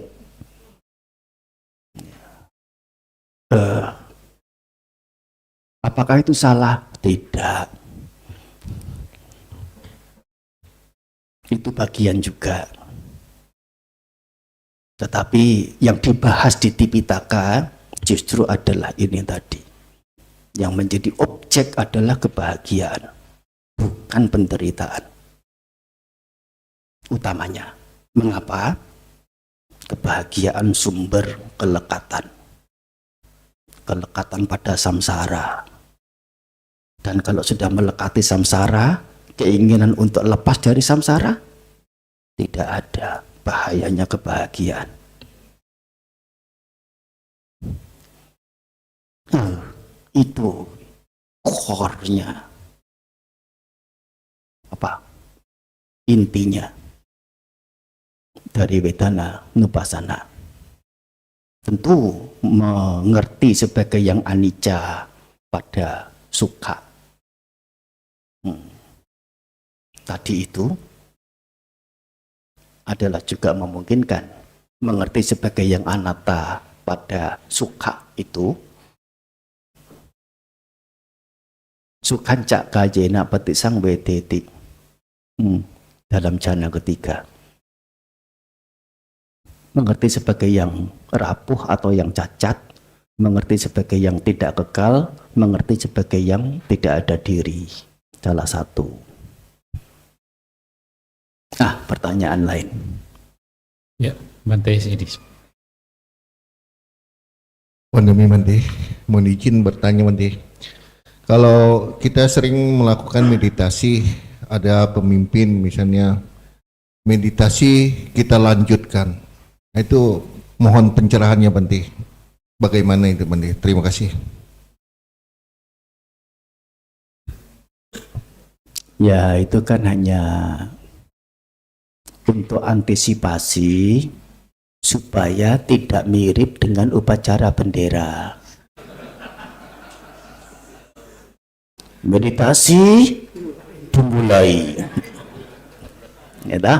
apakah itu salah? Tidak. Itu bagian juga. Tetapi yang dibahas di Tipitaka justru adalah ini tadi. Yang menjadi objek adalah kebahagiaan, bukan penderitaan. Utamanya. Mengapa? Kebahagiaan sumber kelekatan. Kelekatan pada samsara. Dan kalau sudah melekati samsara, keinginan untuk lepas dari samsara, tidak ada. Bahayanya kebahagiaan. Itu core-nya. Apa? Intinya dari wedana nupassana. Tentu mengerti sebagai yang anicca pada sukha. Tadi itu adalah juga memungkinkan mengerti sebagai yang anatta pada sukha itu. Sukhanca kayena patisang wedeti dalam jana ketiga. Mengerti sebagai yang rapuh atau yang cacat, mengerti sebagai yang tidak kekal, mengerti sebagai yang tidak ada diri. Salah satu. Pertanyaan lain. Ya, Bante ini. Pandemi Bante, mohon izin bertanya Bante. Kalau kita sering melakukan meditasi, ada pemimpin misalnya meditasi kita lanjutkan, itu mohon pencerahannya Bante. Bagaimana itu Bante? Terima kasih. Ya, itu kan hanya untuk antisipasi supaya tidak mirip dengan upacara bendera. Meditasi dimulai. Ya dah?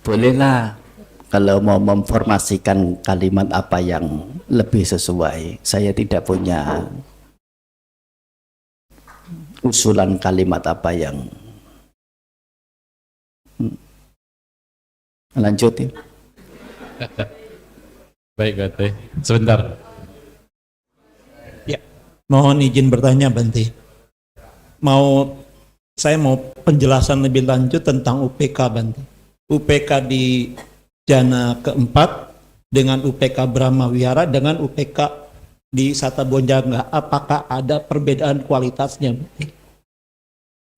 Bolehlah kalau mau memformasikan kalimat apa yang lebih sesuai. Saya tidak punya usulan kalimat apa yang lanjutin. Baik, Bante. Sebentar. Ya, mohon izin bertanya Bante. Saya mau penjelasan lebih lanjut tentang UPK Bante. UPK di jana keempat dengan UPK Brahma Wihara dengan UPK di Sata Bojjhanga, apakah ada perbedaan kualitasnya?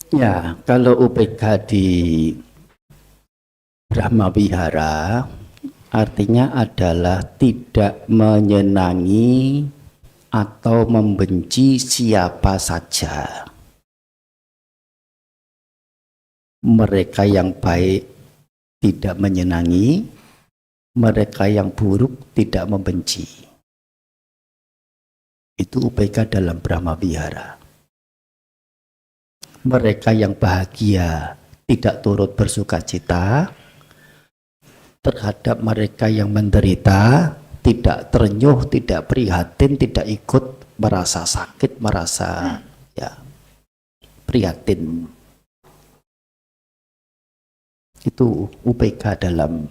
Ya, kalau UPK di Brahma Wihara artinya adalah tidak menyenangi atau membenci siapa saja. Mereka yang baik tidak menyenangi, mereka yang buruk tidak membenci. Itu UPK dalam Brahma Wihara. mereka yang bahagia tidak turut bersuka cita, terhadap mereka yang menderita tidak terenyuh, tidak prihatin, tidak ikut merasa sakit, merasa ya prihatin. Itu UPK dalam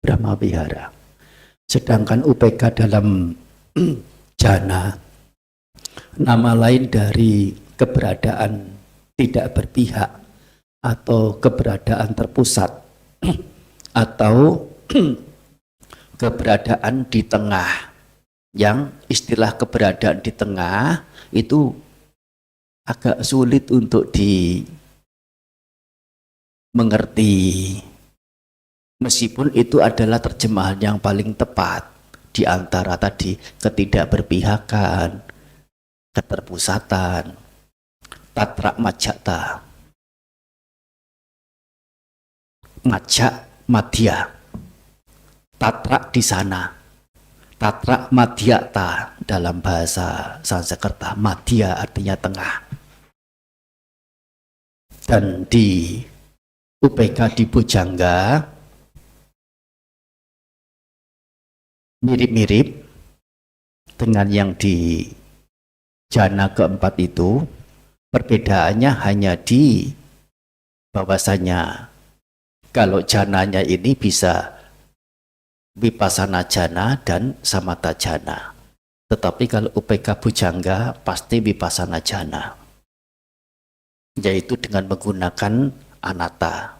Brahma Vihara. Sedangkan UPK dalam jana, nama lain dari keberadaan tidak berpihak atau keberadaan terpusat atau keberadaan di tengah, yang istilah keberadaan di tengah itu agak sulit untuk dimengerti, meskipun itu adalah terjemahan yang paling tepat di antara tadi ketidakberpihakan, keterpusatan, tatra majata, majak madya, tatra di sana, tatra madhyata dalam bahasa Sanskerta, madya artinya tengah. Dan di UPK di Bujangga mirip-mirip dengan yang di jana keempat itu, perbedaannya hanya di bahwasanya kalau jananya ini bisa vipassana jana dan samatha jana. Tetapi kalau UPK Bujangga pasti vipassana jana. Yaitu dengan menggunakan anatta.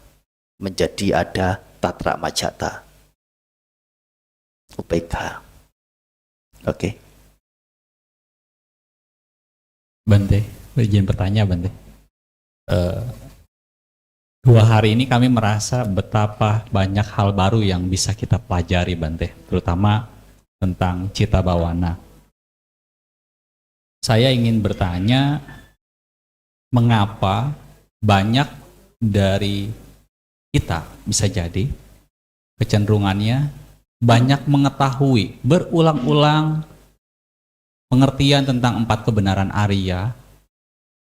Menjadi ada tatra majata. UPK. Oke. Bante, izin bertanya Bante. 2 hari ini kami merasa betapa banyak hal baru yang bisa kita pelajari Bante, terutama tentang Citta Bawana. Saya ingin bertanya, mengapa banyak dari kita bisa jadi kecenderungannya banyak mengetahui berulang-ulang pengertian tentang 4 kebenaran Arya.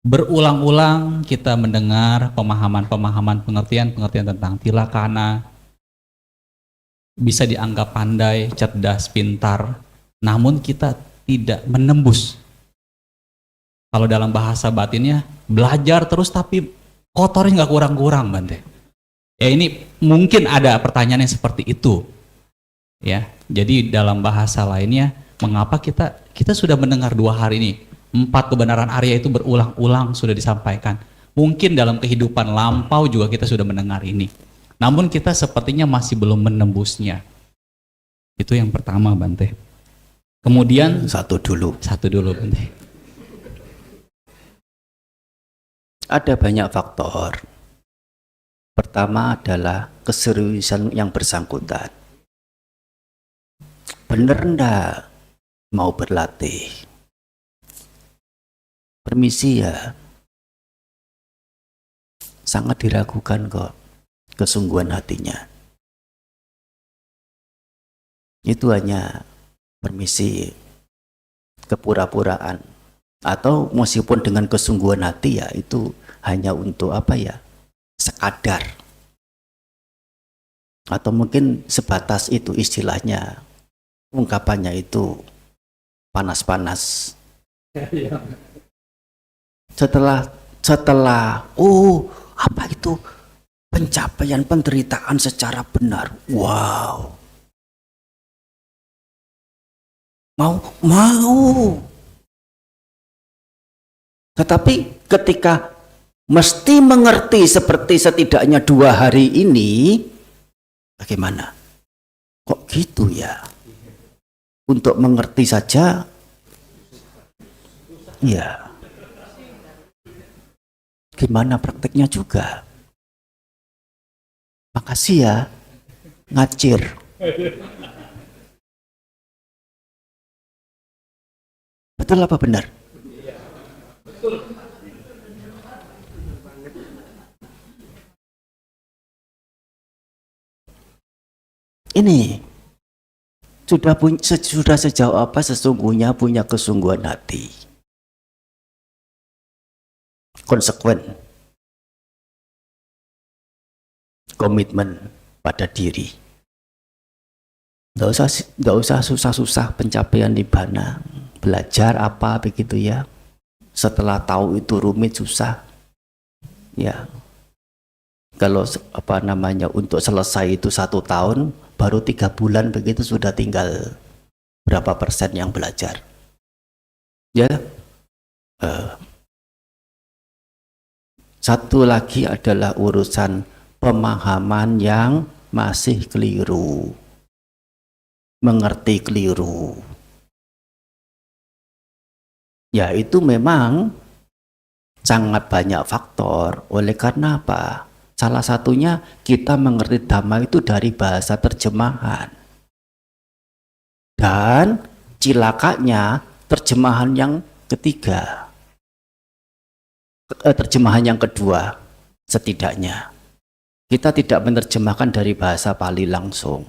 Berulang-ulang kita mendengar pemahaman-pemahaman pengertian-pengertian tentang tilakana, bisa dianggap pandai, cerdas, pintar, namun kita tidak menembus. Kalau dalam bahasa batinnya, belajar terus tapi kotornya nggak kurang-kurang, Bante. Ya ini mungkin ada pertanyaan yang seperti itu. Ya, jadi dalam bahasa lainnya, mengapa kita sudah mendengar 2 hari ini? 4 kebenaran Arya itu berulang-ulang sudah disampaikan. Mungkin dalam kehidupan lampau juga kita sudah mendengar ini. Namun kita sepertinya masih belum menembusnya. Itu yang pertama, Bante. Kemudian Satu dulu. Bante. Ada banyak faktor. Pertama adalah keseriusan yang bersangkutan. Bener enggak mau berlatih? Permisi ya, sangat diragukan kok kesungguhan hatinya. Itu hanya permisi, kepura-puraan, atau meskipun dengan kesungguhan hati ya itu hanya untuk apa ya, sekadar, atau mungkin sebatas itu istilahnya, ungkapannya itu panas-panas. Setelah apa itu pencapaian penderitaan secara benar, wow, mau, tetapi ketika mesti mengerti seperti setidaknya 2 hari ini, bagaimana? Kok gitu ya? Untuk mengerti saja, ya. Gimana prakteknya juga? Makasih ya, ngacir. Betul apa benar? Ini sudah sejauh apa sesungguhnya punya kesungguhan hati? Konsekuen komitmen pada diri. Nggak usah susah-susah pencapaian nibbana. Belajar apa begitu ya. Setelah tahu itu rumit susah. Ya. Kalau untuk selesai itu 1 tahun, baru 3 bulan begitu sudah tinggal berapa persen yang belajar. Ya. Satu lagi adalah urusan pemahaman yang masih keliru. Mengerti keliru. Ya itu memang sangat banyak faktor. Oleh karena apa? Salah satunya kita mengerti Dhamma itu dari bahasa terjemahan. Dan cilakanya terjemahan yang ketiga. Terjemahan yang kedua setidaknya. Kita tidak menerjemahkan dari bahasa Pali langsung.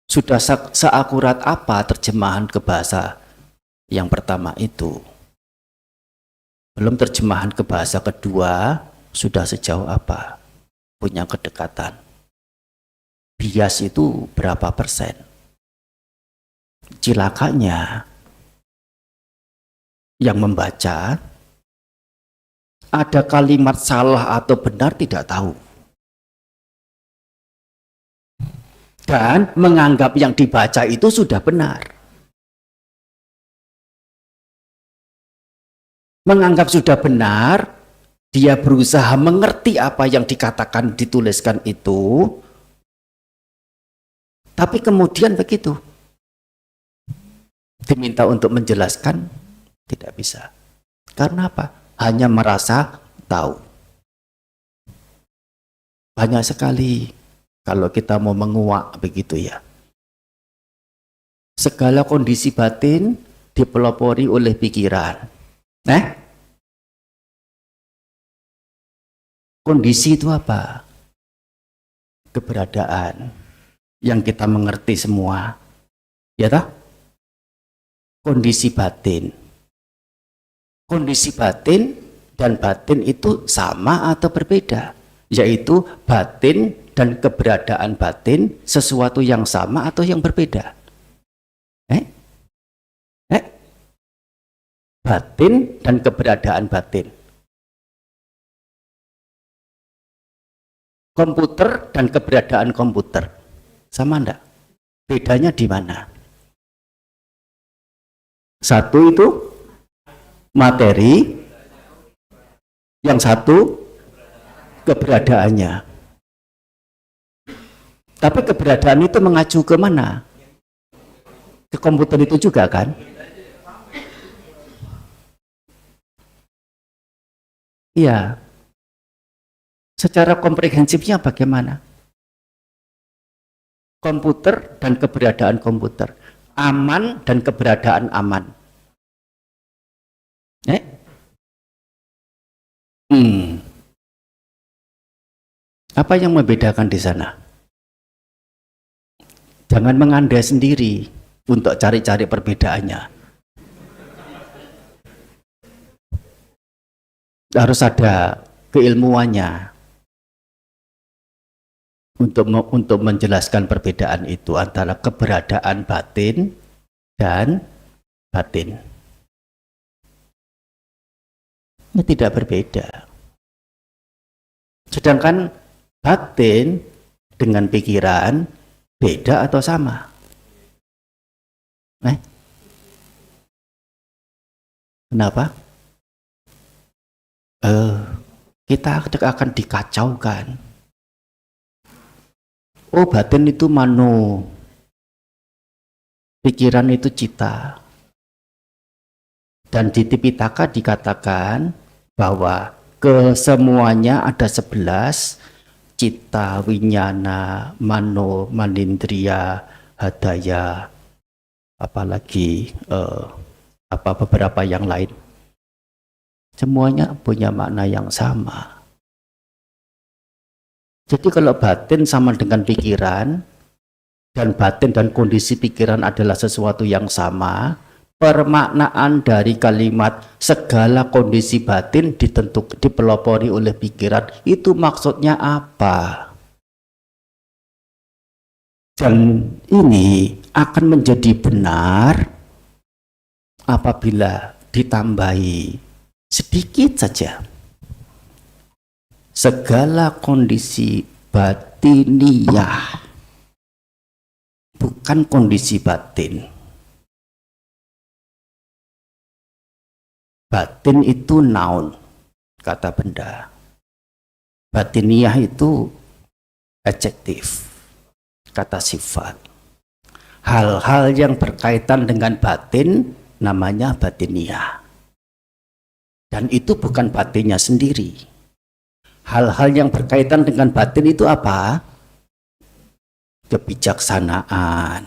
Sudah seakurat apa terjemahan ke bahasa yang pertama itu? Belum terjemahan ke bahasa kedua, sudah sejauh apa? Punya kedekatan. Bias itu berapa persen? Cilakanya, yang membaca, ada kalimat salah atau benar tidak tahu. Dan menganggap yang dibaca itu sudah benar. Menganggap sudah benar, dia berusaha mengerti apa yang dikatakan, dituliskan itu, tapi kemudian begitu, diminta untuk menjelaskan, tidak bisa. Karena apa? Hanya merasa tahu. Banyak sekali kalau kita mau menguak begitu ya. Segala kondisi batin dipelopori oleh pikiran. Kondisi itu apa? Keberadaan yang kita mengerti semua. Ya toh? Kondisi batin. Kondisi batin dan batin itu sama atau berbeda? Yaitu batin dan keberadaan batin sesuatu yang sama atau yang berbeda? Batin dan keberadaan batin. Komputer dan keberadaan komputer. Sama enggak? Bedanya di mana? Satu itu materi, yang satu keberadaannya. Tapi keberadaan itu mengacu ke mana? Ke komputer itu juga kan? Iya. Secara komprehensifnya bagaimana? Komputer dan keberadaan komputer. Aman dan keberadaan aman. Apa yang membedakan di sana? Jangan mengandai sendiri untuk cari-cari perbedaannya. Harus ada keilmuannya untuk menjelaskan perbedaan itu antara keberadaan batin dan batin. Ini tidak berbeda. Sedangkan batin dengan pikiran beda atau sama? Kenapa? Kita akan dikacaukan. Oh, batin itu mano, pikiran itu cita. Dan di Tipitaka dikatakan bahwa kesemuanya ada 11, cita, winyana, mano, manindriya, hadaya, apalagi beberapa yang lain. Semuanya punya makna yang sama. Jadi kalau batin sama dengan pikiran, dan batin dan kondisi pikiran adalah sesuatu yang sama, Permaknaan dari kalimat segala kondisi batin dipelopori oleh pikiran itu maksudnya apa? Dan ini akan menjadi benar apabila ditambahi sedikit saja. Segala kondisi batiniah, bukan kondisi batin. Batin itu noun, kata benda. Batiniah itu adjektif, kata sifat. Hal-hal yang berkaitan dengan batin namanya batiniah. Dan itu bukan batinnya sendiri. Hal-hal yang berkaitan dengan batin itu apa? Kebijaksanaan.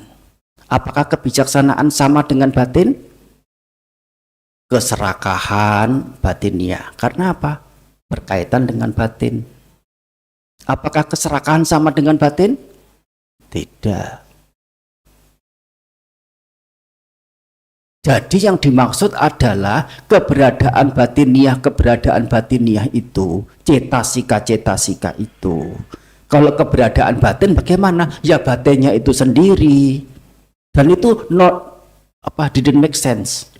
Apakah kebijaksanaan sama dengan batin? Keserakahan batiniah. Karena apa? Berkaitan dengan batin. Apakah keserakahan sama dengan batin? Tidak. Jadi yang dimaksud adalah keberadaan batiniah itu, cetasika itu. Kalau keberadaan batin bagaimana? Ya batinnya itu sendiri. Dan itu didn't make sense.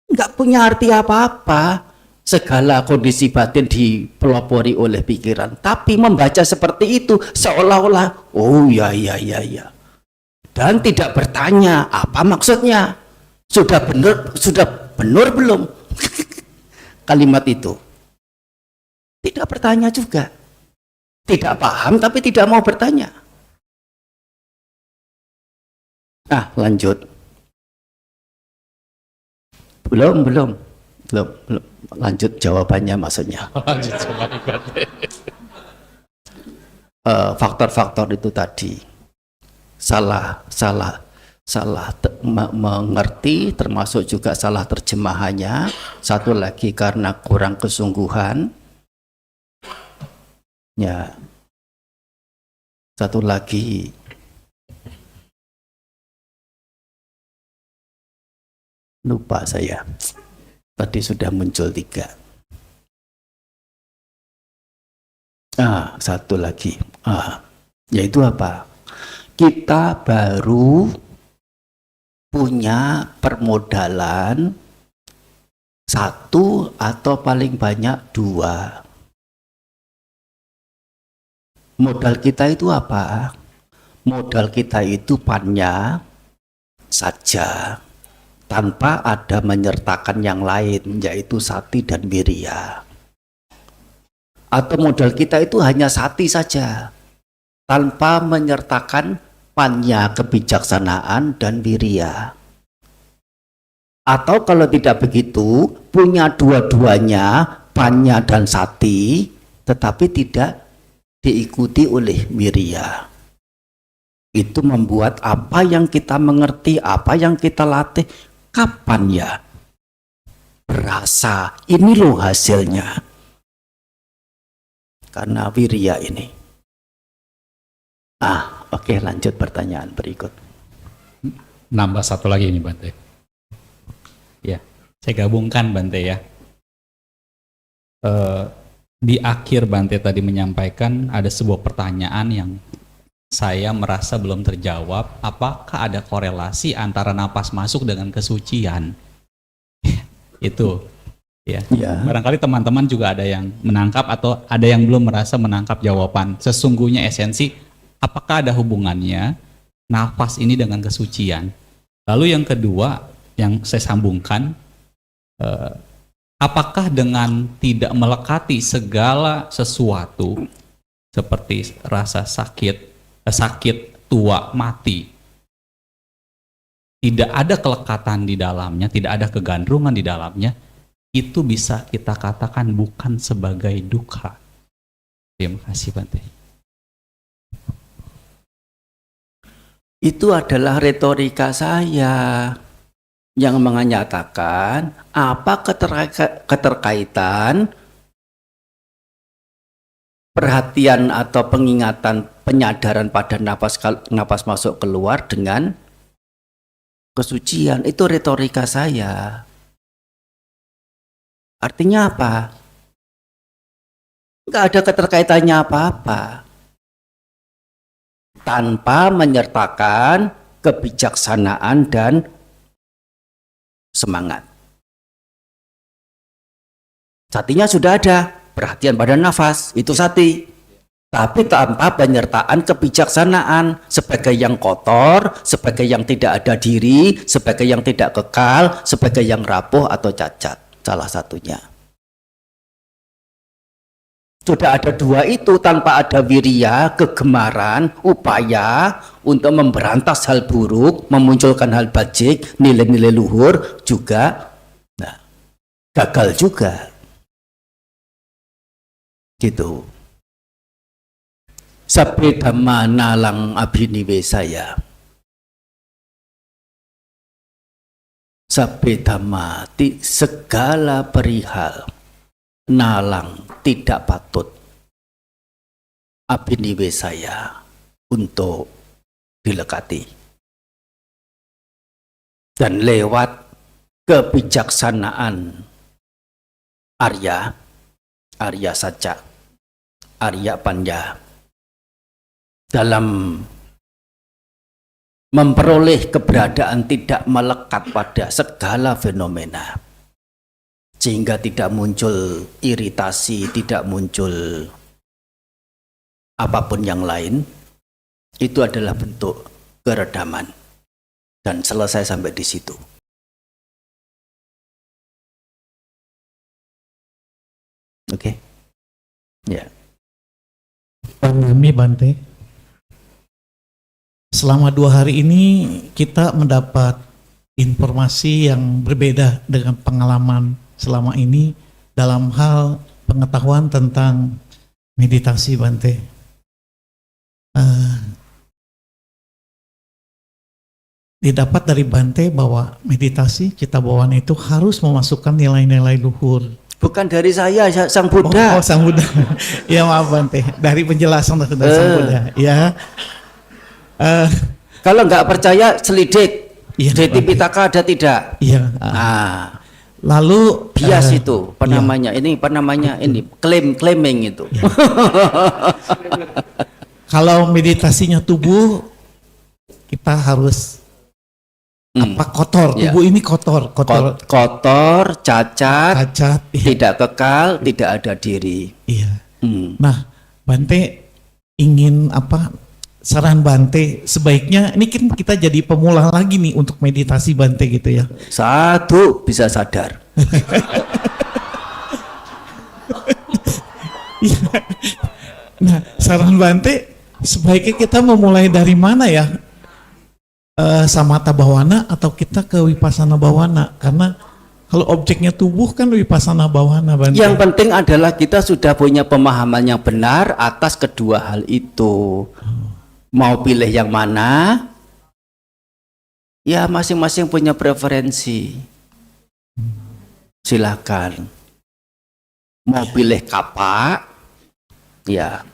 Nggak punya arti apa-apa. Segala kondisi batin dipelopori oleh pikiran. Tapi membaca seperti itu seolah-olah, oh ya. Dan tidak bertanya apa maksudnya. Sudah benar belum kalimat itu? Tidak bertanya juga. Tidak paham tapi tidak mau bertanya. Lanjut. Belum. Lanjut jawabannya maksudnya. Lanjut kembali Bante. Faktor-faktor itu tadi salah mengerti, termasuk juga salah terjemahannya. Satu lagi karena kurang kesungguhan. Ya. Satu lagi lupa saya. Tadi sudah muncul 3. Satu lagi. Yaitu apa? Kita baru punya permodalan 1 atau paling banyak 2. Modal kita itu apa? Modal kita itu pannya saja, tanpa ada menyertakan yang lain, yaitu sati dan wirya. Atau modal kita itu hanya sati saja, tanpa menyertakan pannya kebijaksanaan dan wirya. Atau kalau tidak begitu, punya dua-duanya, pannya dan sati, tetapi tidak diikuti oleh wirya. Itu membuat apa yang kita mengerti, apa yang kita latih, kapan ya berasa ini loh hasilnya, karena wirya ini. Oke, lanjut pertanyaan berikut. Nambah satu lagi ini Bante. Ya, saya gabungkan Bante ya. Di akhir Bante tadi menyampaikan ada sebuah pertanyaan yang saya merasa belum terjawab. Apakah ada korelasi antara napas masuk dengan kesucian? Itu ya. Barangkali teman-teman juga ada yang menangkap atau ada yang belum merasa menangkap jawaban sesungguhnya esensi. Apakah ada hubungannya nafas ini dengan kesucian? Lalu yang kedua yang saya sambungkan, apakah dengan tidak melekati segala sesuatu seperti rasa sakit, tua, mati, tidak ada kelekatan di dalamnya, tidak ada kegandrungan di dalamnya, itu bisa kita katakan bukan sebagai dukkha. Terima kasih Bante. Itu adalah retorika saya yang menyatakan apa keterkaitan perhatian atau pengingatan, penyadaran pada napas masuk keluar dengan kesucian. Itu retorika saya. Artinya apa? Nggak ada keterkaitannya apa-apa. Tanpa menyertakan kebijaksanaan dan semangat. Satinya sudah ada, perhatian pada nafas, itu sati. Tapi tanpa penyertaan kebijaksanaan sebagai yang kotor, sebagai yang tidak ada diri, sebagai yang tidak kekal, sebagai yang rapuh atau cacat. Salah satunya. Sudah ada dua itu tanpa ada wirya, kegemaran, upaya untuk memberantas hal buruk, memunculkan hal bajik, nilai-nilai luhur juga gagal juga. Gitu. Sabbe dhamma nalang abhiniwe saya. Sabbe dhamma, segala perihal nalang tidak patut abhiniwe saya untuk dilekati. Dan lewat kebijaksanaan Arya Saja, Arya Panya dalam memperoleh keberadaan tidak melekat pada segala fenomena, sehingga tidak muncul iritasi, tidak muncul apapun yang lain. Itu adalah bentuk keredaman, dan selesai sampai di situ. Oke. Ya. Kami Bante, selama 2 hari ini kita mendapat informasi yang berbeda dengan pengalaman selama ini dalam hal pengetahuan tentang meditasi Bante. Didapat dari Bante bahwa meditasi cita bawaan itu harus memasukkan nilai-nilai luhur. Bukan dari saya, Sang Buddha. Oh, Sang Buddha. Ya maaf Bante, dari penjelasan dari Sang Buddha. Ya. Kalau nggak percaya selidik. Iya, Di Tipitaka ada tidak? Iya. Nah, Lalu bias itu, namanya? Ini namanya? Ini claiming itu. Ya. Kalau meditasinya tubuh, kita harus kotor. Ya. Tubuh ini kotor, Kotor, cacat, iya. tidak kekal, tidak ada diri. Iya. Nah, Bante ingin saran Bante sebaiknya ini kan kita jadi pemula lagi nih untuk meditasi Bante gitu ya. Satu bisa sadar. Nah, saran Bante sebaiknya kita memulai dari mana ya? Samatha Bhawana atau kita ke Vipassana Bhawana? Karena kalau objeknya tubuh kan Vipassana Bhawana Bante. Yang penting adalah kita sudah punya pemahaman yang benar atas kedua hal itu. Mau pilih yang mana? Ya masing-masing punya preferensi. Silakan. Mau pilih kapak? Ya.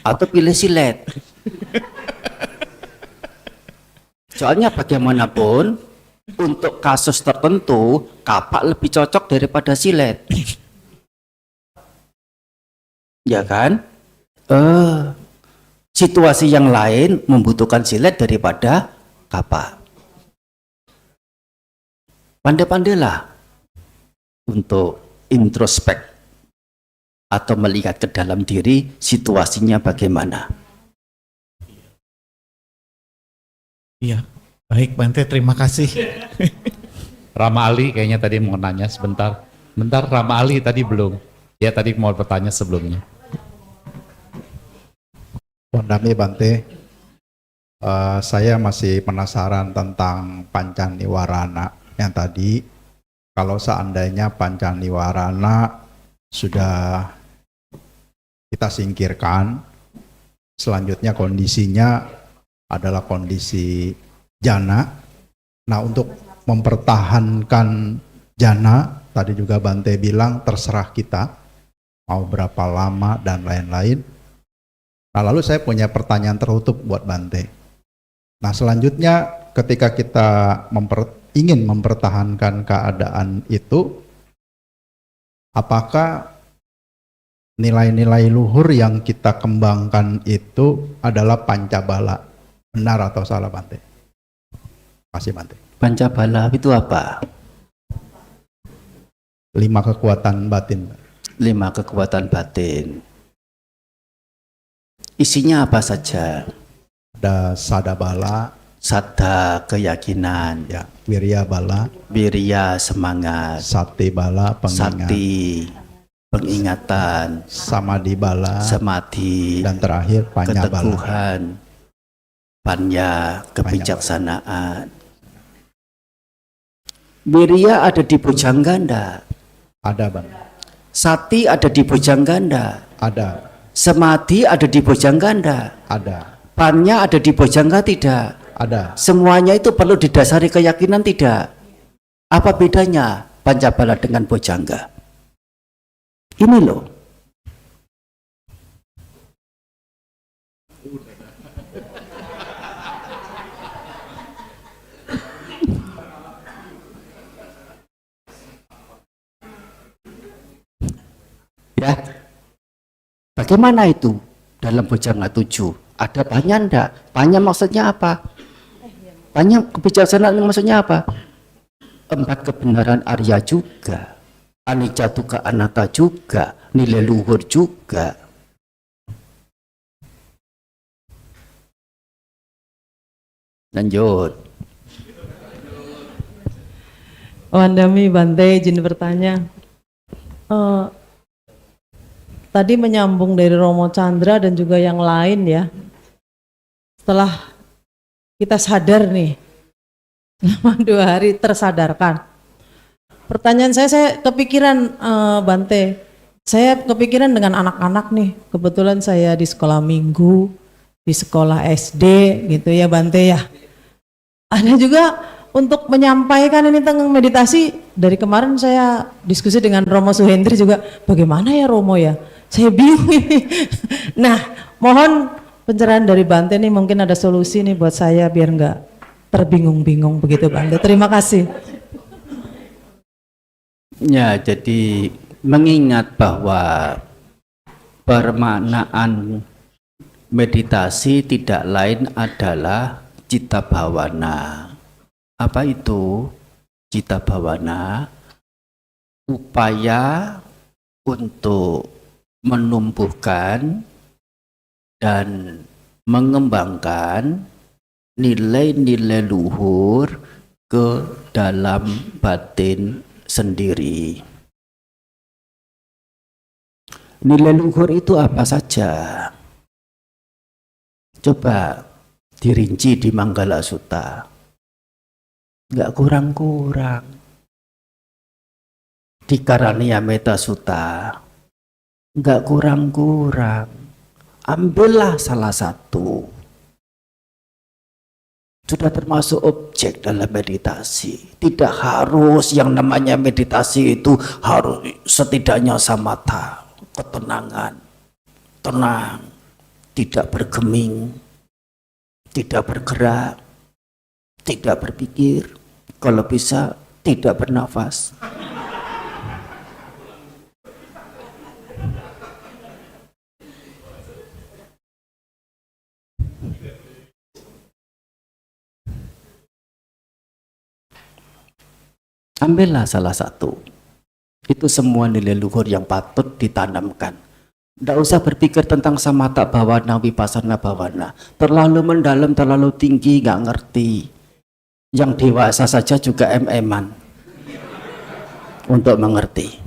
Atau pilih silet. Soalnya bagaimanapun untuk kasus tertentu kapak lebih cocok daripada silet. Ya kan? Situasi yang lain membutuhkan silet daripada kapak. Pandai-pandailah untuk introspek atau melihat ke dalam diri situasinya bagaimana. Iya, baik Bante, terima kasih. Rama Ali kayaknya tadi mau nanya sebentar. Bentar, Rama Ali tadi belum. Ya tadi mau bertanya sebelumnya. Wandami Bante, saya masih penasaran tentang Pancaniwarana yang tadi. Kalau seandainya Pancaniwarana sudah kita singkirkan, selanjutnya kondisinya adalah kondisi jana. Nah, untuk mempertahankan jana, tadi juga Bante bilang terserah kita. mau berapa lama, dan lain-lain. Nah, lalu saya punya pertanyaan tertutup buat Bante. Nah, selanjutnya ketika kita ingin mempertahankan keadaan itu, apakah nilai-nilai luhur yang kita kembangkan itu adalah Pancabala? Benar atau salah, Bante? Masih, Bante. Pancabala itu apa? 5 kekuatan batin. 5 kekuatan batin. Isinya apa saja? Ada Sadabala, Saddha, keyakinan. ya, Wirya Bala, Wirya, semangat. Sati Bala, pengingat, Sakti, pengingatan. Samadhi Bala, Samadhi, dan terakhir Panya Bala. keteguhan. Panya, kebijaksanaan. Wirya ada di Bhujangganda. Ada, Bang. Sati ada di Bhujangganda. Ada, Samadhi ada di Bhujangganda. ada, Panya ada di Bojangga tidak? ada. Semuanya itu perlu didasari keyakinan tidak? Apa bedanya Pancabala dengan Bojangga? Ini loh. Ya. Bagaimana itu dalam Bojangga 7? Ada Panya enggak? Panya maksudnya apa? Panya kebijaksanaan maksudnya apa? 4 kebenaran Arya juga. Anicca Dukkha Anatta juga. Nilai luhur juga. Lanjut. Wandami Bante, izin bertanya. Tadi menyambung dari Romo Chandra dan juga yang lain ya. Setelah kita sadar nih, selama 2 hari tersadarkan. Pertanyaan saya kepikiran Bante. Saya kepikiran dengan anak-anak nih. Kebetulan saya di sekolah minggu, di sekolah SD gitu ya Bante ya. Ada juga untuk menyampaikan ini tentang meditasi. Dari kemarin saya diskusi dengan Romo Suhendri juga, bagaimana ya Romo ya? Saya bingung ini. Nah, mohon pencerahan dari Bante nih, mungkin ada solusi nih buat saya biar nggak terbingung-bingung begitu Bante. Terima kasih. Ya, jadi mengingat bahwa permaknaan meditasi tidak lain adalah citta bhavana. Apa itu citta bhavana? Upaya untuk menumbuhkan dan mengembangkan nilai-nilai luhur ke dalam batin sendiri. Nilai luhur itu apa saja? Coba dirinci di Manggala Sutta. Enggak kurang-kurang. Di Karaniya Metta Sutta. Enggak kurang-kurang. Ambillah salah satu. Sudah termasuk objek dalam meditasi. Tidak harus yang namanya meditasi itu harus setidaknya samatha, ketenangan, tenang, tidak bergeming, tidak bergerak, tidak berpikir, kalau bisa tidak bernafas. Ambillah salah satu. Itu semua nilai luhur yang patut ditanamkan. Tidak usah berpikir tentang samatha bhavana, vipassana bhavana. Terlalu mendalam, terlalu tinggi, nggak ngerti. Yang dewasa saja juga MM-an untuk mengerti.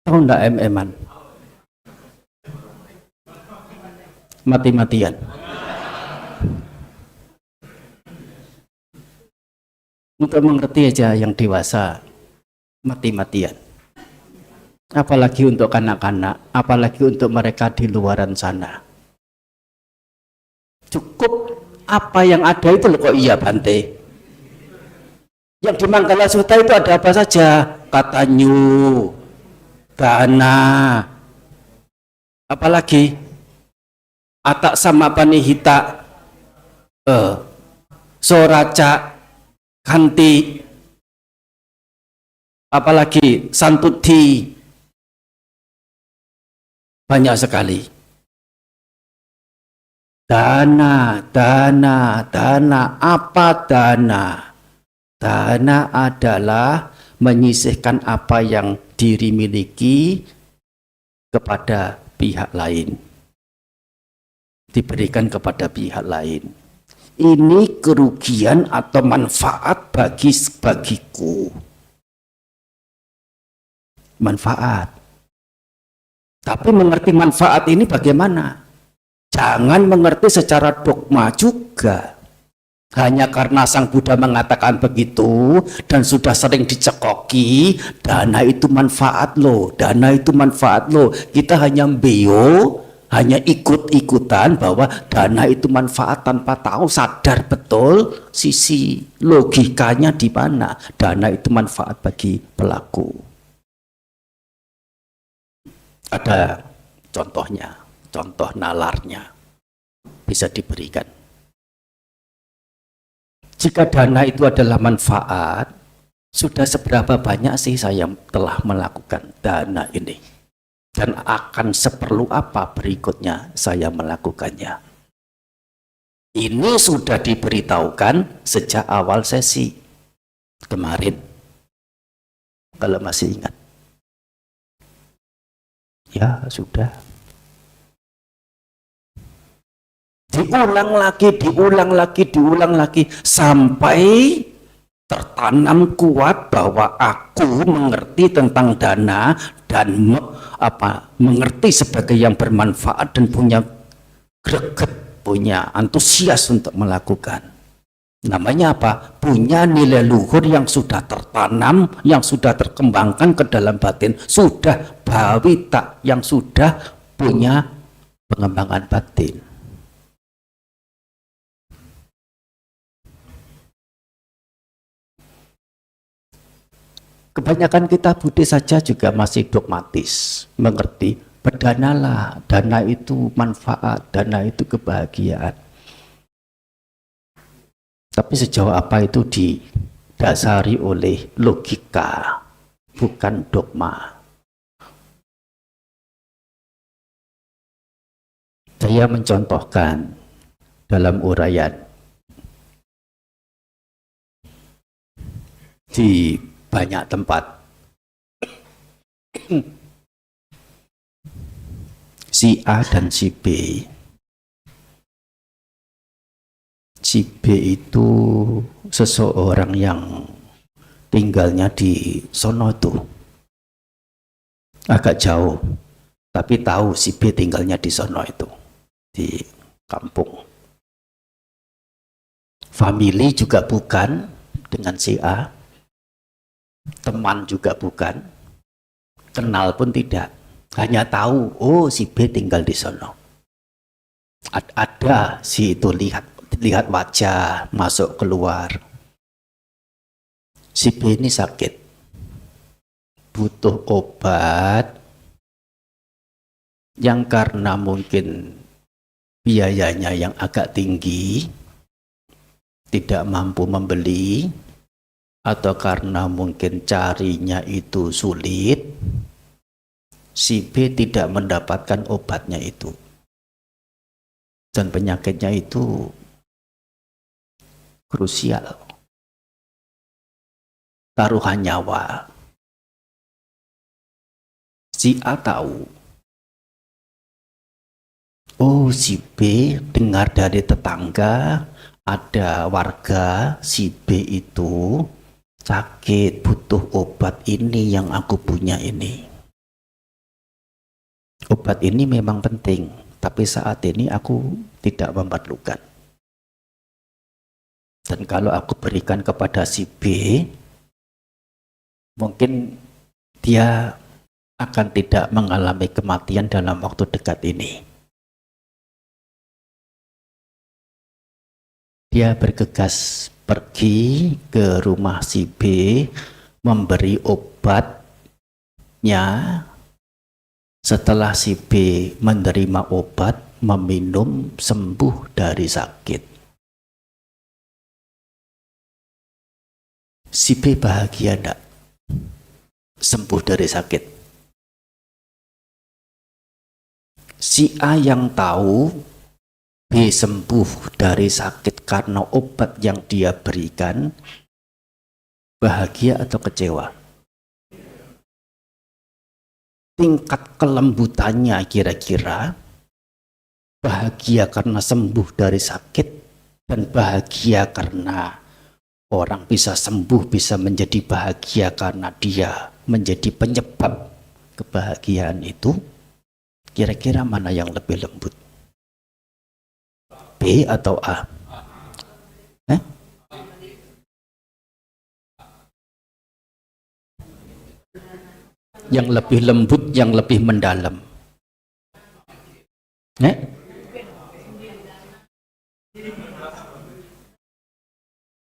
Tahu nggak MM-an? Mati-matian. Untuk mengerti aja yang dewasa, mati-matian. Apalagi untuk anak-anak, apalagi untuk mereka di luaran sana. Cukup apa yang ada itu loh, kok iya Bante. Yang di Manggala Sutta itu ada apa saja? Kata nyu, dana, apalagi atak sama panihita, soraca, kanti, apalagi santuti, banyak sekali. Dana, apa dana? Dana adalah menyisihkan apa yang diri miliki kepada pihak lain, diberikan kepada pihak lain. Ini kerugian atau manfaat bagiku. Manfaat. Tapi mengerti manfaat ini bagaimana? Jangan mengerti secara dogma juga. Hanya karena Sang Buddha mengatakan begitu dan sudah sering dicekoki, dana itu manfaat loh, dana itu manfaat loh. Kita hanya hanya ikut-ikutan bahwa dana itu manfaat tanpa tahu sadar betul sisi logikanya di mana. Dana itu manfaat bagi pelaku. Ada contohnya, contoh nalarnya bisa diberikan. Jika dana itu adalah manfaat, sudah seberapa banyak sih saya telah melakukan dana ini? Dan akan seperlu apa berikutnya saya melakukannya? Ini sudah diberitahukan sejak awal sesi kemarin, kalau masih ingat. Ya, sudah. Diulang lagi sampai tertanam kuat bahwa aku mengerti tentang dana dan mengerti sebagai yang bermanfaat dan punya greget, punya antusias untuk melakukan. Namanya apa? Punya nilai luhur yang sudah tertanam, yang sudah terkembangkan ke dalam batin, sudah bawita yang sudah punya pengembangan batin. Kebanyakan kita Buddhis saja juga masih dogmatis, mengerti berdanalah, dana itu manfaat, dana itu kebahagiaan. Tapi sejauh apa itu didasari oleh logika, bukan dogma. Saya mencontohkan dalam uraian di banyak tempat. Si A dan si B. Si B itu seseorang yang tinggalnya di sono itu. Agak jauh. Tapi tahu si B tinggalnya di sono itu. Di kampung. Family juga bukan dengan si A. Teman juga bukan, kenal pun tidak, hanya tahu, oh si B tinggal di sono. Ada si itu lihat wajah, masuk keluar. Si B ini sakit, butuh obat yang karena mungkin biayanya yang agak tinggi, tidak mampu membeli, atau karena mungkin carinya itu sulit, si B tidak mendapatkan obatnya itu. Dan penyakitnya itu krusial. Taruhan nyawa. Si A tahu. Oh, si B dengar dari tetangga, ada warga si B itu sakit, butuh obat ini yang aku punya ini. Obat ini memang penting, tapi saat ini aku tidak memerlukan. Dan kalau aku berikan kepada si B, mungkin dia akan tidak mengalami kematian dalam waktu dekat ini. Dia bergegas pergi ke rumah si B, memberi obatnya Setelah si B menerima obat, meminum, sembuh dari sakit. Si B bahagia enggak? Sembuh dari sakit. Si A yang tahu B sembuh dari sakit karena obat yang dia berikan, bahagia atau kecewa? Tingkat kelembutannya kira-kira bahagia karena sembuh dari sakit dan bahagia karena orang bisa sembuh, bisa menjadi bahagia karena dia menjadi penyebab kebahagiaan itu, kira-kira mana yang lebih lembut? B atau A? Yang lebih lembut, yang lebih mendalam.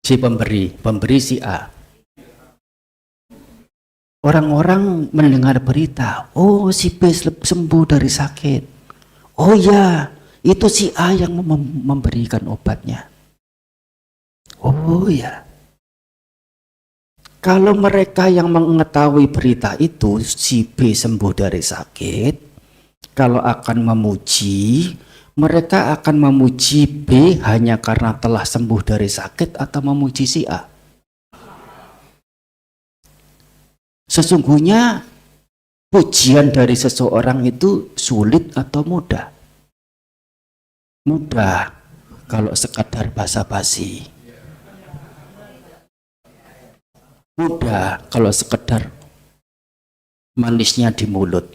Si pemberi si A. Orang-orang mendengar berita, oh si B sembuh dari sakit. Oh ya, itu si A yang memberikan obatnya. Oh ya. Kalau mereka yang mengetahui berita itu, si B sembuh dari sakit, kalau akan memuji, mereka akan memuji B hanya karena telah sembuh dari sakit atau memuji si A. Sesungguhnya pujian dari seseorang itu sulit atau mudah? Mudah kalau sekadar basa-basi. Mudah kalau sekedar manisnya di mulut.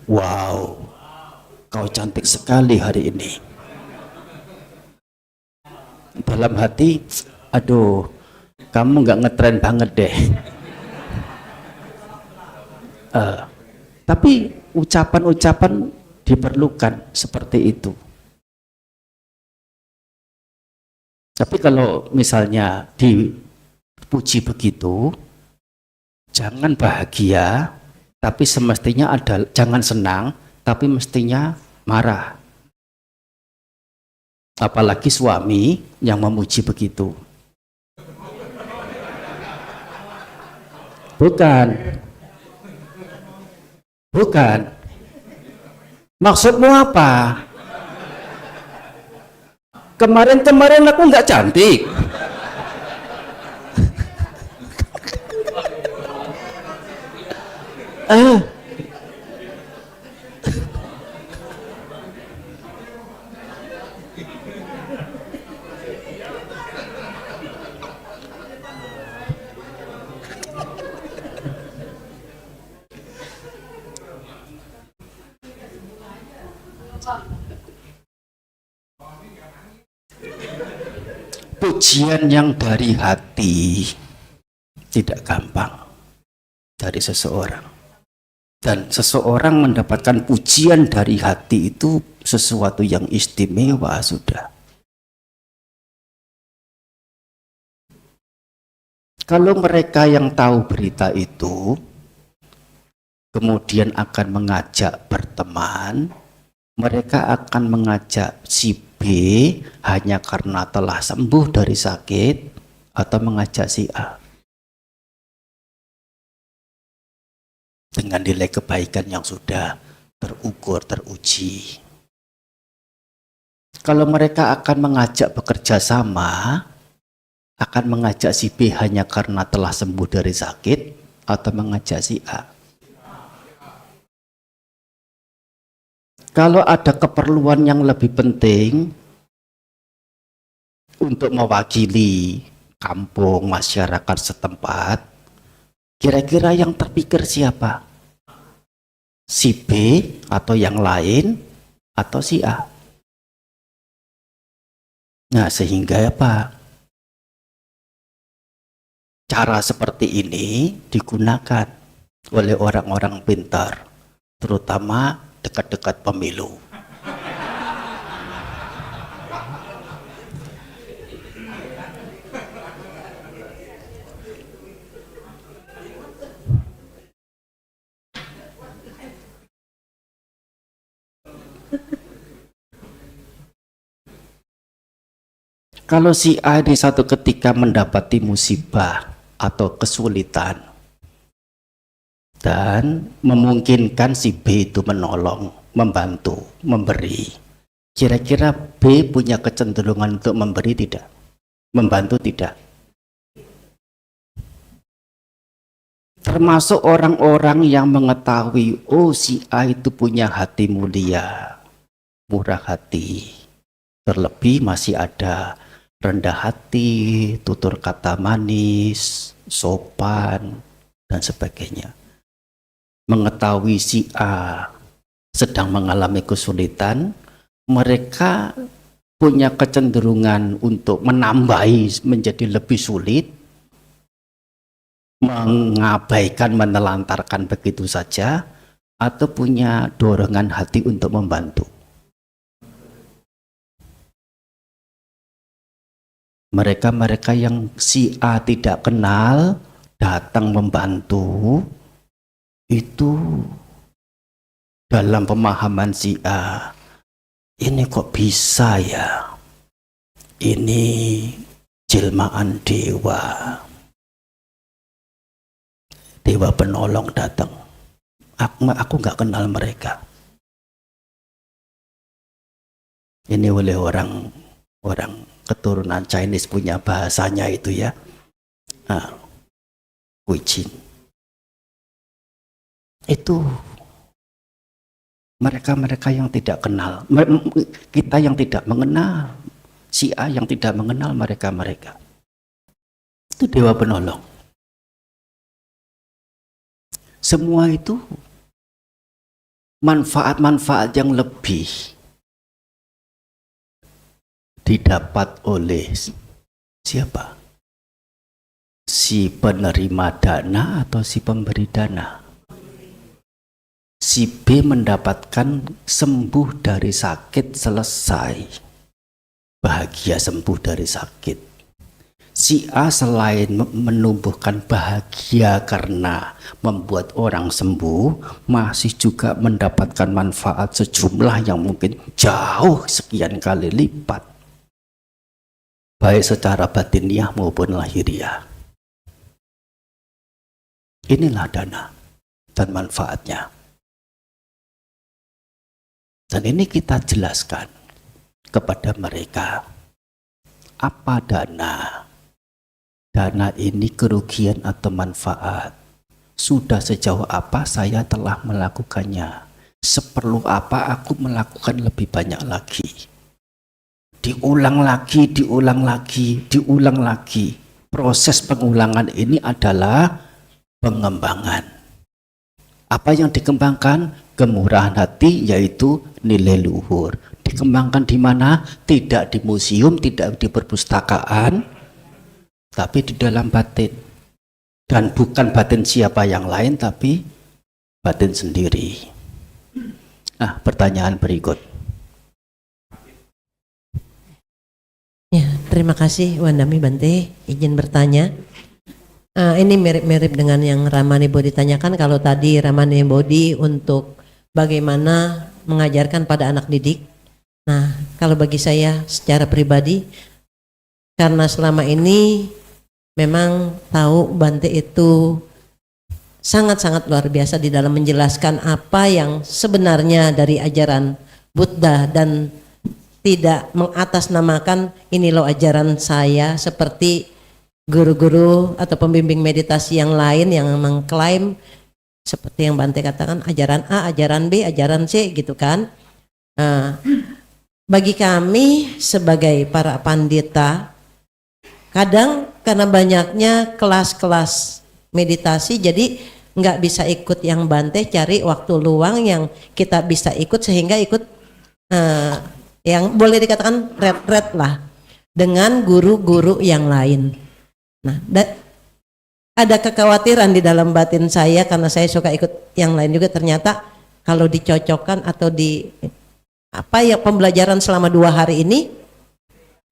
Wow, kau cantik sekali hari ini. Dalam hati, aduh, kamu nggak ngetren banget deh. Tapi ucapan-ucapan diperlukan seperti itu. Tapi kalau misalnya dipuji begitu, jangan bahagia, tapi semestinya ada, jangan senang, tapi mestinya marah. Apalagi suami yang memuji begitu. Bukan. Maksudmu apa? Kemarin aku nggak cantik. Pujian yang dari hati tidak gampang dari seseorang. Dan seseorang mendapatkan pujian dari hati itu sesuatu yang istimewa sudah. Kalau mereka yang tahu berita itu kemudian akan mengajak berteman, mereka akan mengajak si B hanya karena telah sembuh dari sakit atau mengajak si A dengan nilai kebaikan yang sudah terukur, teruji. Kalau mereka akan mengajak bekerja sama, akan mengajak si B hanya karena telah sembuh dari sakit atau mengajak si A. Kalau ada keperluan yang lebih penting untuk mewakili kampung, masyarakat setempat, kira-kira yang terpikir siapa? Si B atau yang lain atau si A? Nah, sehingga apa? Cara seperti ini digunakan oleh orang-orang pintar, terutama dekat-dekat pemilu. Kalau si A di satu ketika mendapati musibah atau kesulitan dan memungkinkan si B itu menolong, membantu, memberi, kira-kira B punya kecenderungan untuk memberi tidak? Membantu tidak? Termasuk orang-orang yang mengetahui, oh si A itu punya hati mulia, murah hati, terlebih masih ada rendah hati, tutur kata manis, sopan, dan sebagainya. Mengetahui si A sedang mengalami kesulitan, mereka punya kecenderungan untuk menambahi menjadi lebih sulit, mengabaikan, menelantarkan begitu saja, atau punya dorongan hati untuk membantu. Mereka-mereka yang si A tidak kenal datang membantu, itu dalam pemahaman si A, ini kok bisa ya, ini jelmaan dewa, dewa penolong datang. Aku nggak kenal mereka. Ini oleh orang keturunan Chinese punya bahasanya itu ya, Kuijin. Itu mereka-mereka yang tidak kenal, kita yang tidak mengenal, si A yang tidak mengenal mereka-mereka. Itu dewa penolong. Semua itu manfaat-manfaat yang lebih didapat oleh siapa? Si penerima dana atau si pemberi dana? Si B mendapatkan sembuh dari sakit, selesai, bahagia sembuh dari sakit. Si A selain menumbuhkan bahagia karena membuat orang sembuh, masih juga mendapatkan manfaat sejumlah yang mungkin jauh sekian kali lipat, baik secara batiniah maupun lahiriah. Inilah dana dan manfaatnya. Dan ini kita jelaskan kepada mereka, apa dana? Dana ini kerugian atau manfaat. Sudah sejauh apa saya telah melakukannya? Seperlu apa aku melakukan lebih banyak lagi? Diulang lagi, diulang lagi, diulang lagi. Proses pengulangan ini adalah pengembangan. Apa yang dikembangkan? Kemurahan hati, yaitu nilai luhur. Dikembangkan di mana? Tidak di museum, tidak di perpustakaan, tapi di dalam batin. Dan bukan batin siapa yang lain, tapi batin sendiri. Nah, pertanyaan berikut. Ya, terima kasih Wandami Bante. Izin bertanya. Ini mirip-mirip dengan yang Ramani Bodhi tanyakan. Kalau tadi Ramani Bodhi untuk bagaimana mengajarkan pada anak didik. Nah, kalau bagi saya secara pribadi, karena selama ini memang tahu Bante itu sangat-sangat luar biasa di dalam menjelaskan apa yang sebenarnya dari ajaran Buddha dan tidak mengatasnamakan ini loh ajaran saya, seperti guru-guru atau pembimbing meditasi yang lain yang mengklaim seperti yang Bante katakan ajaran A, ajaran B, ajaran C gitu kan. Bagi kami sebagai para pandita, kadang karena banyaknya kelas-kelas meditasi jadi nggak bisa ikut yang Bante, cari waktu luang yang kita bisa ikut sehingga ikut yang boleh dikatakan red lah dengan guru-guru yang lain. Nah, ada kekhawatiran di dalam batin saya karena saya suka ikut yang lain juga, ternyata kalau dicocokkan atau di apa ya pembelajaran selama 2 hari ini,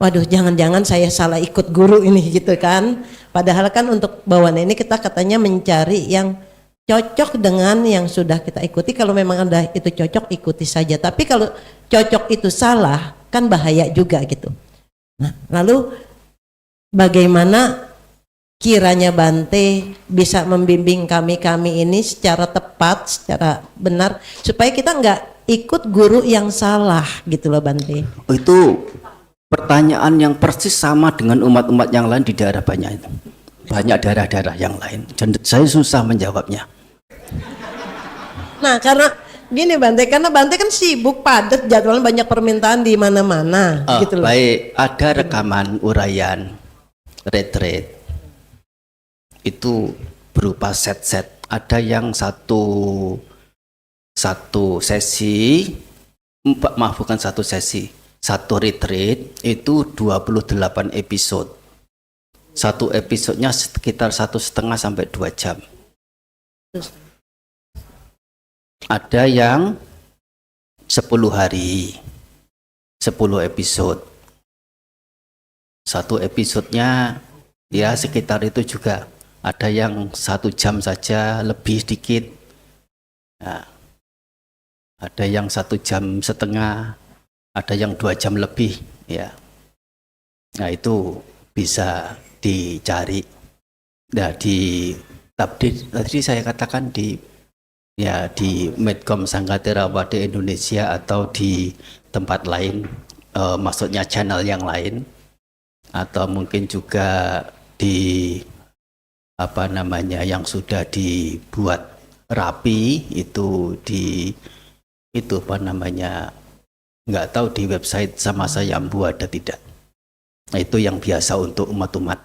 waduh jangan-jangan saya salah ikut guru ini gitu kan. Padahal kan untuk bawaan ini kita katanya mencari yang cocok dengan yang sudah kita ikuti. Kalau memang ada itu cocok, ikuti saja. Tapi kalau cocok itu salah kan bahaya juga gitu. Nah, lalu bagaimana kiranya Bante bisa membimbing kami ini secara tepat, secara benar, supaya kita nggak ikut guru yang salah gitu loh Bante. Itu pertanyaan yang persis sama dengan umat-umat yang lain di daerah banyak itu. Banyak daerah-daerah yang lain. Dan saya susah menjawabnya. Nah, karena gini Bante, karena Bante kan sibuk, padat, jadwalnya banyak permintaan di mana-mana gitu loh. Baik, ada rekaman uraian retreat. Itu berupa set-set. Ada yang satu sesi, maaf bukan satu sesi, satu retreat itu 28 episode. Satu episodenya sekitar 1,5 sampai 2 jam. Ada yang 10 hari, 10 episode. Satu episodenya ya sekitar itu juga. Ada yang 1 jam saja, lebih dikit. Nah, ada yang 1,5 jam, ada yang 2 jam lebih, ya. Nah itu bisa dicari. Nah di tadi saya katakan di Medcom Sangga Theravada Indonesia atau di tempat lain, maksudnya channel yang lain, atau mungkin juga di yang sudah dibuat rapi itu nggak tahu di website Sama Sayambu ada tidak. Nah, itu yang biasa untuk umat-umat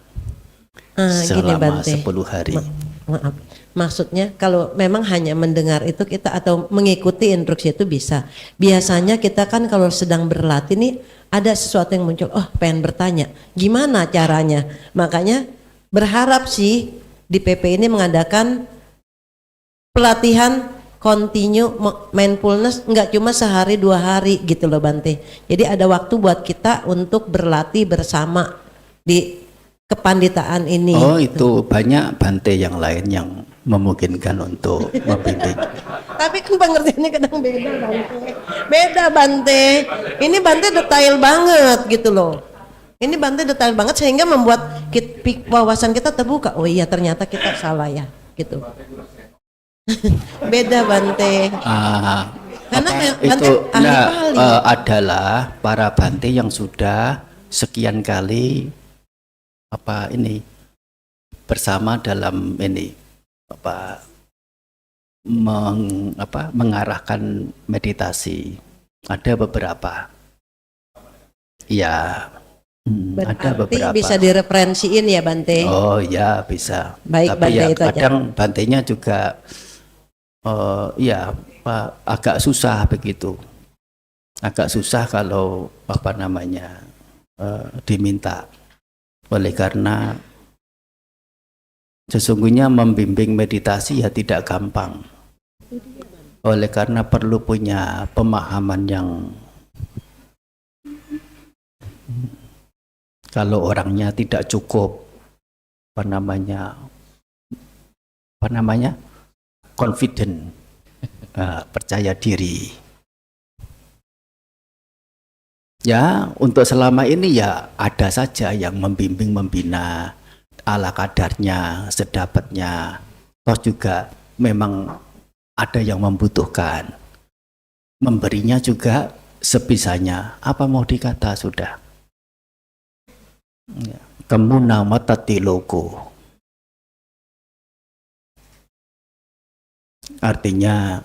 selama 10 hari. Maaf, maksudnya kalau memang hanya mendengar itu kita atau mengikuti instruksi itu bisa. Biasanya kita kan kalau sedang berlatih nih ada sesuatu yang muncul, oh pengen bertanya, gimana caranya? Makanya berharap sih di PP ini mengadakan pelatihan continue mindfulness, nggak cuma sehari 2 hari gitu loh Bante. Jadi ada waktu buat kita untuk berlatih bersama di kepanditaan ini. Oh itu banyak Bante yang lain yang memungkinkan untuk membimbing. Tapi kan pengertiannya kadang beda Bante. Beda Bante. Ini Bante detail banget gitu loh. Ini Bante detail banget sehingga membuat wawasan kita terbuka. Oh iya ternyata kita salah ya gitu. Beda Bante. Karena Bante itu ahli adalah para Bante yang sudah sekian kali bersama dalam mengarahkan meditasi. Ada beberapa. Ya. Ada beberapa. Bisa direferensiin ya Bante. Oh ya bisa. Baik, tapi Bante, ya itu kadang Bantenya juga agak susah begitu. Agak susah kalau diminta. Oleh karena sesungguhnya membimbing meditasi ya tidak gampang. Oleh karena perlu punya pemahaman yang kalau orangnya tidak cukup confident, percaya diri. Ya, untuk selama ini ya ada saja yang membimbing, membina ala kadarnya, sedapatnya. Toh juga memang ada yang membutuhkan. Memberinya juga sebisanya. Apa mau dikata sudah. Kemuna matati loko. Artinya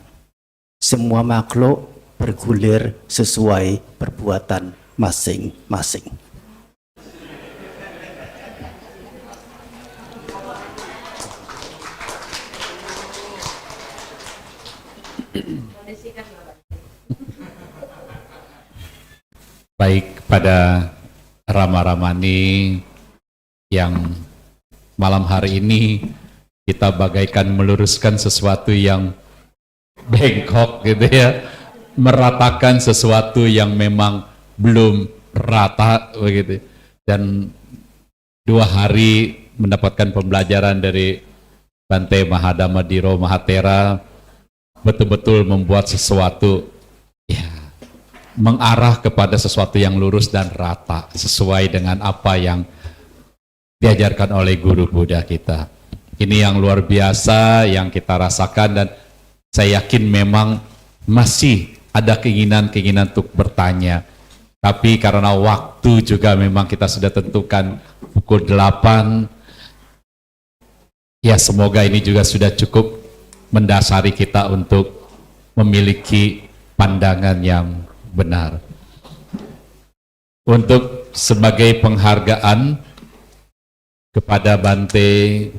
semua makhluk bergulir sesuai perbuatan masing-masing. Baik, pada Rama-Ramani yang malam hari ini kita bagaikan meluruskan sesuatu yang bengkok gitu ya, meratakan sesuatu yang memang belum rata begitu. Dan 2 hari mendapatkan pembelajaran dari Bante Mahadama Diro Mahatera betul-betul membuat sesuatu ya mengarah kepada sesuatu yang lurus dan rata sesuai dengan apa yang diajarkan oleh guru Buddha kita. Ini yang luar biasa yang kita rasakan, dan saya yakin memang masih ada keinginan-keinginan untuk bertanya. Tapi karena waktu juga memang kita sudah tentukan pukul 8. Ya, semoga ini juga sudah cukup mendasari kita untuk memiliki pandangan yang benar. Untuk sebagai penghargaan kepada Bante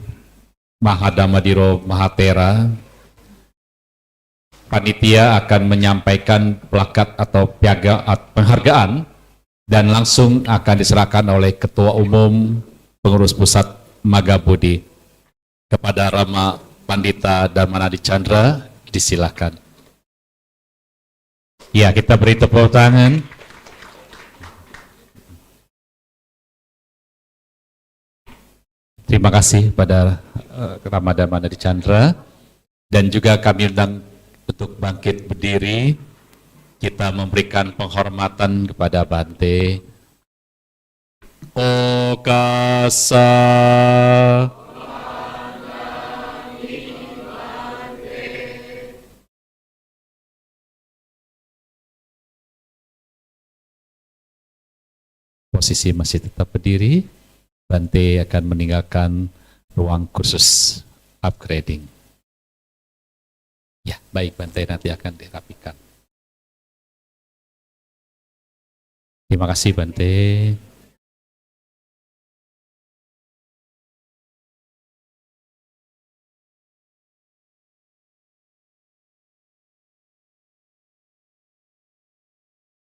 Mahadamadiro Mahatera, panitia akan menyampaikan plakat atau piagam penghargaan dan langsung akan diserahkan oleh Ketua Umum Pengurus Pusat Magabudi. Kepada Rama Pandita Dharmanadi Chandra, disilakan. Ya, kita beri tepuk tangan. Terima kasih pada Rama Dharmanadi Chandra, dan juga kami undang untuk bangkit berdiri. Kita memberikan penghormatan kepada Bante Okasa. Posisi masih tetap berdiri. Bante akan meninggalkan ruang kursus upgrading. Ya, baik, Bante nanti akan dirapikan. Terima kasih, Bante.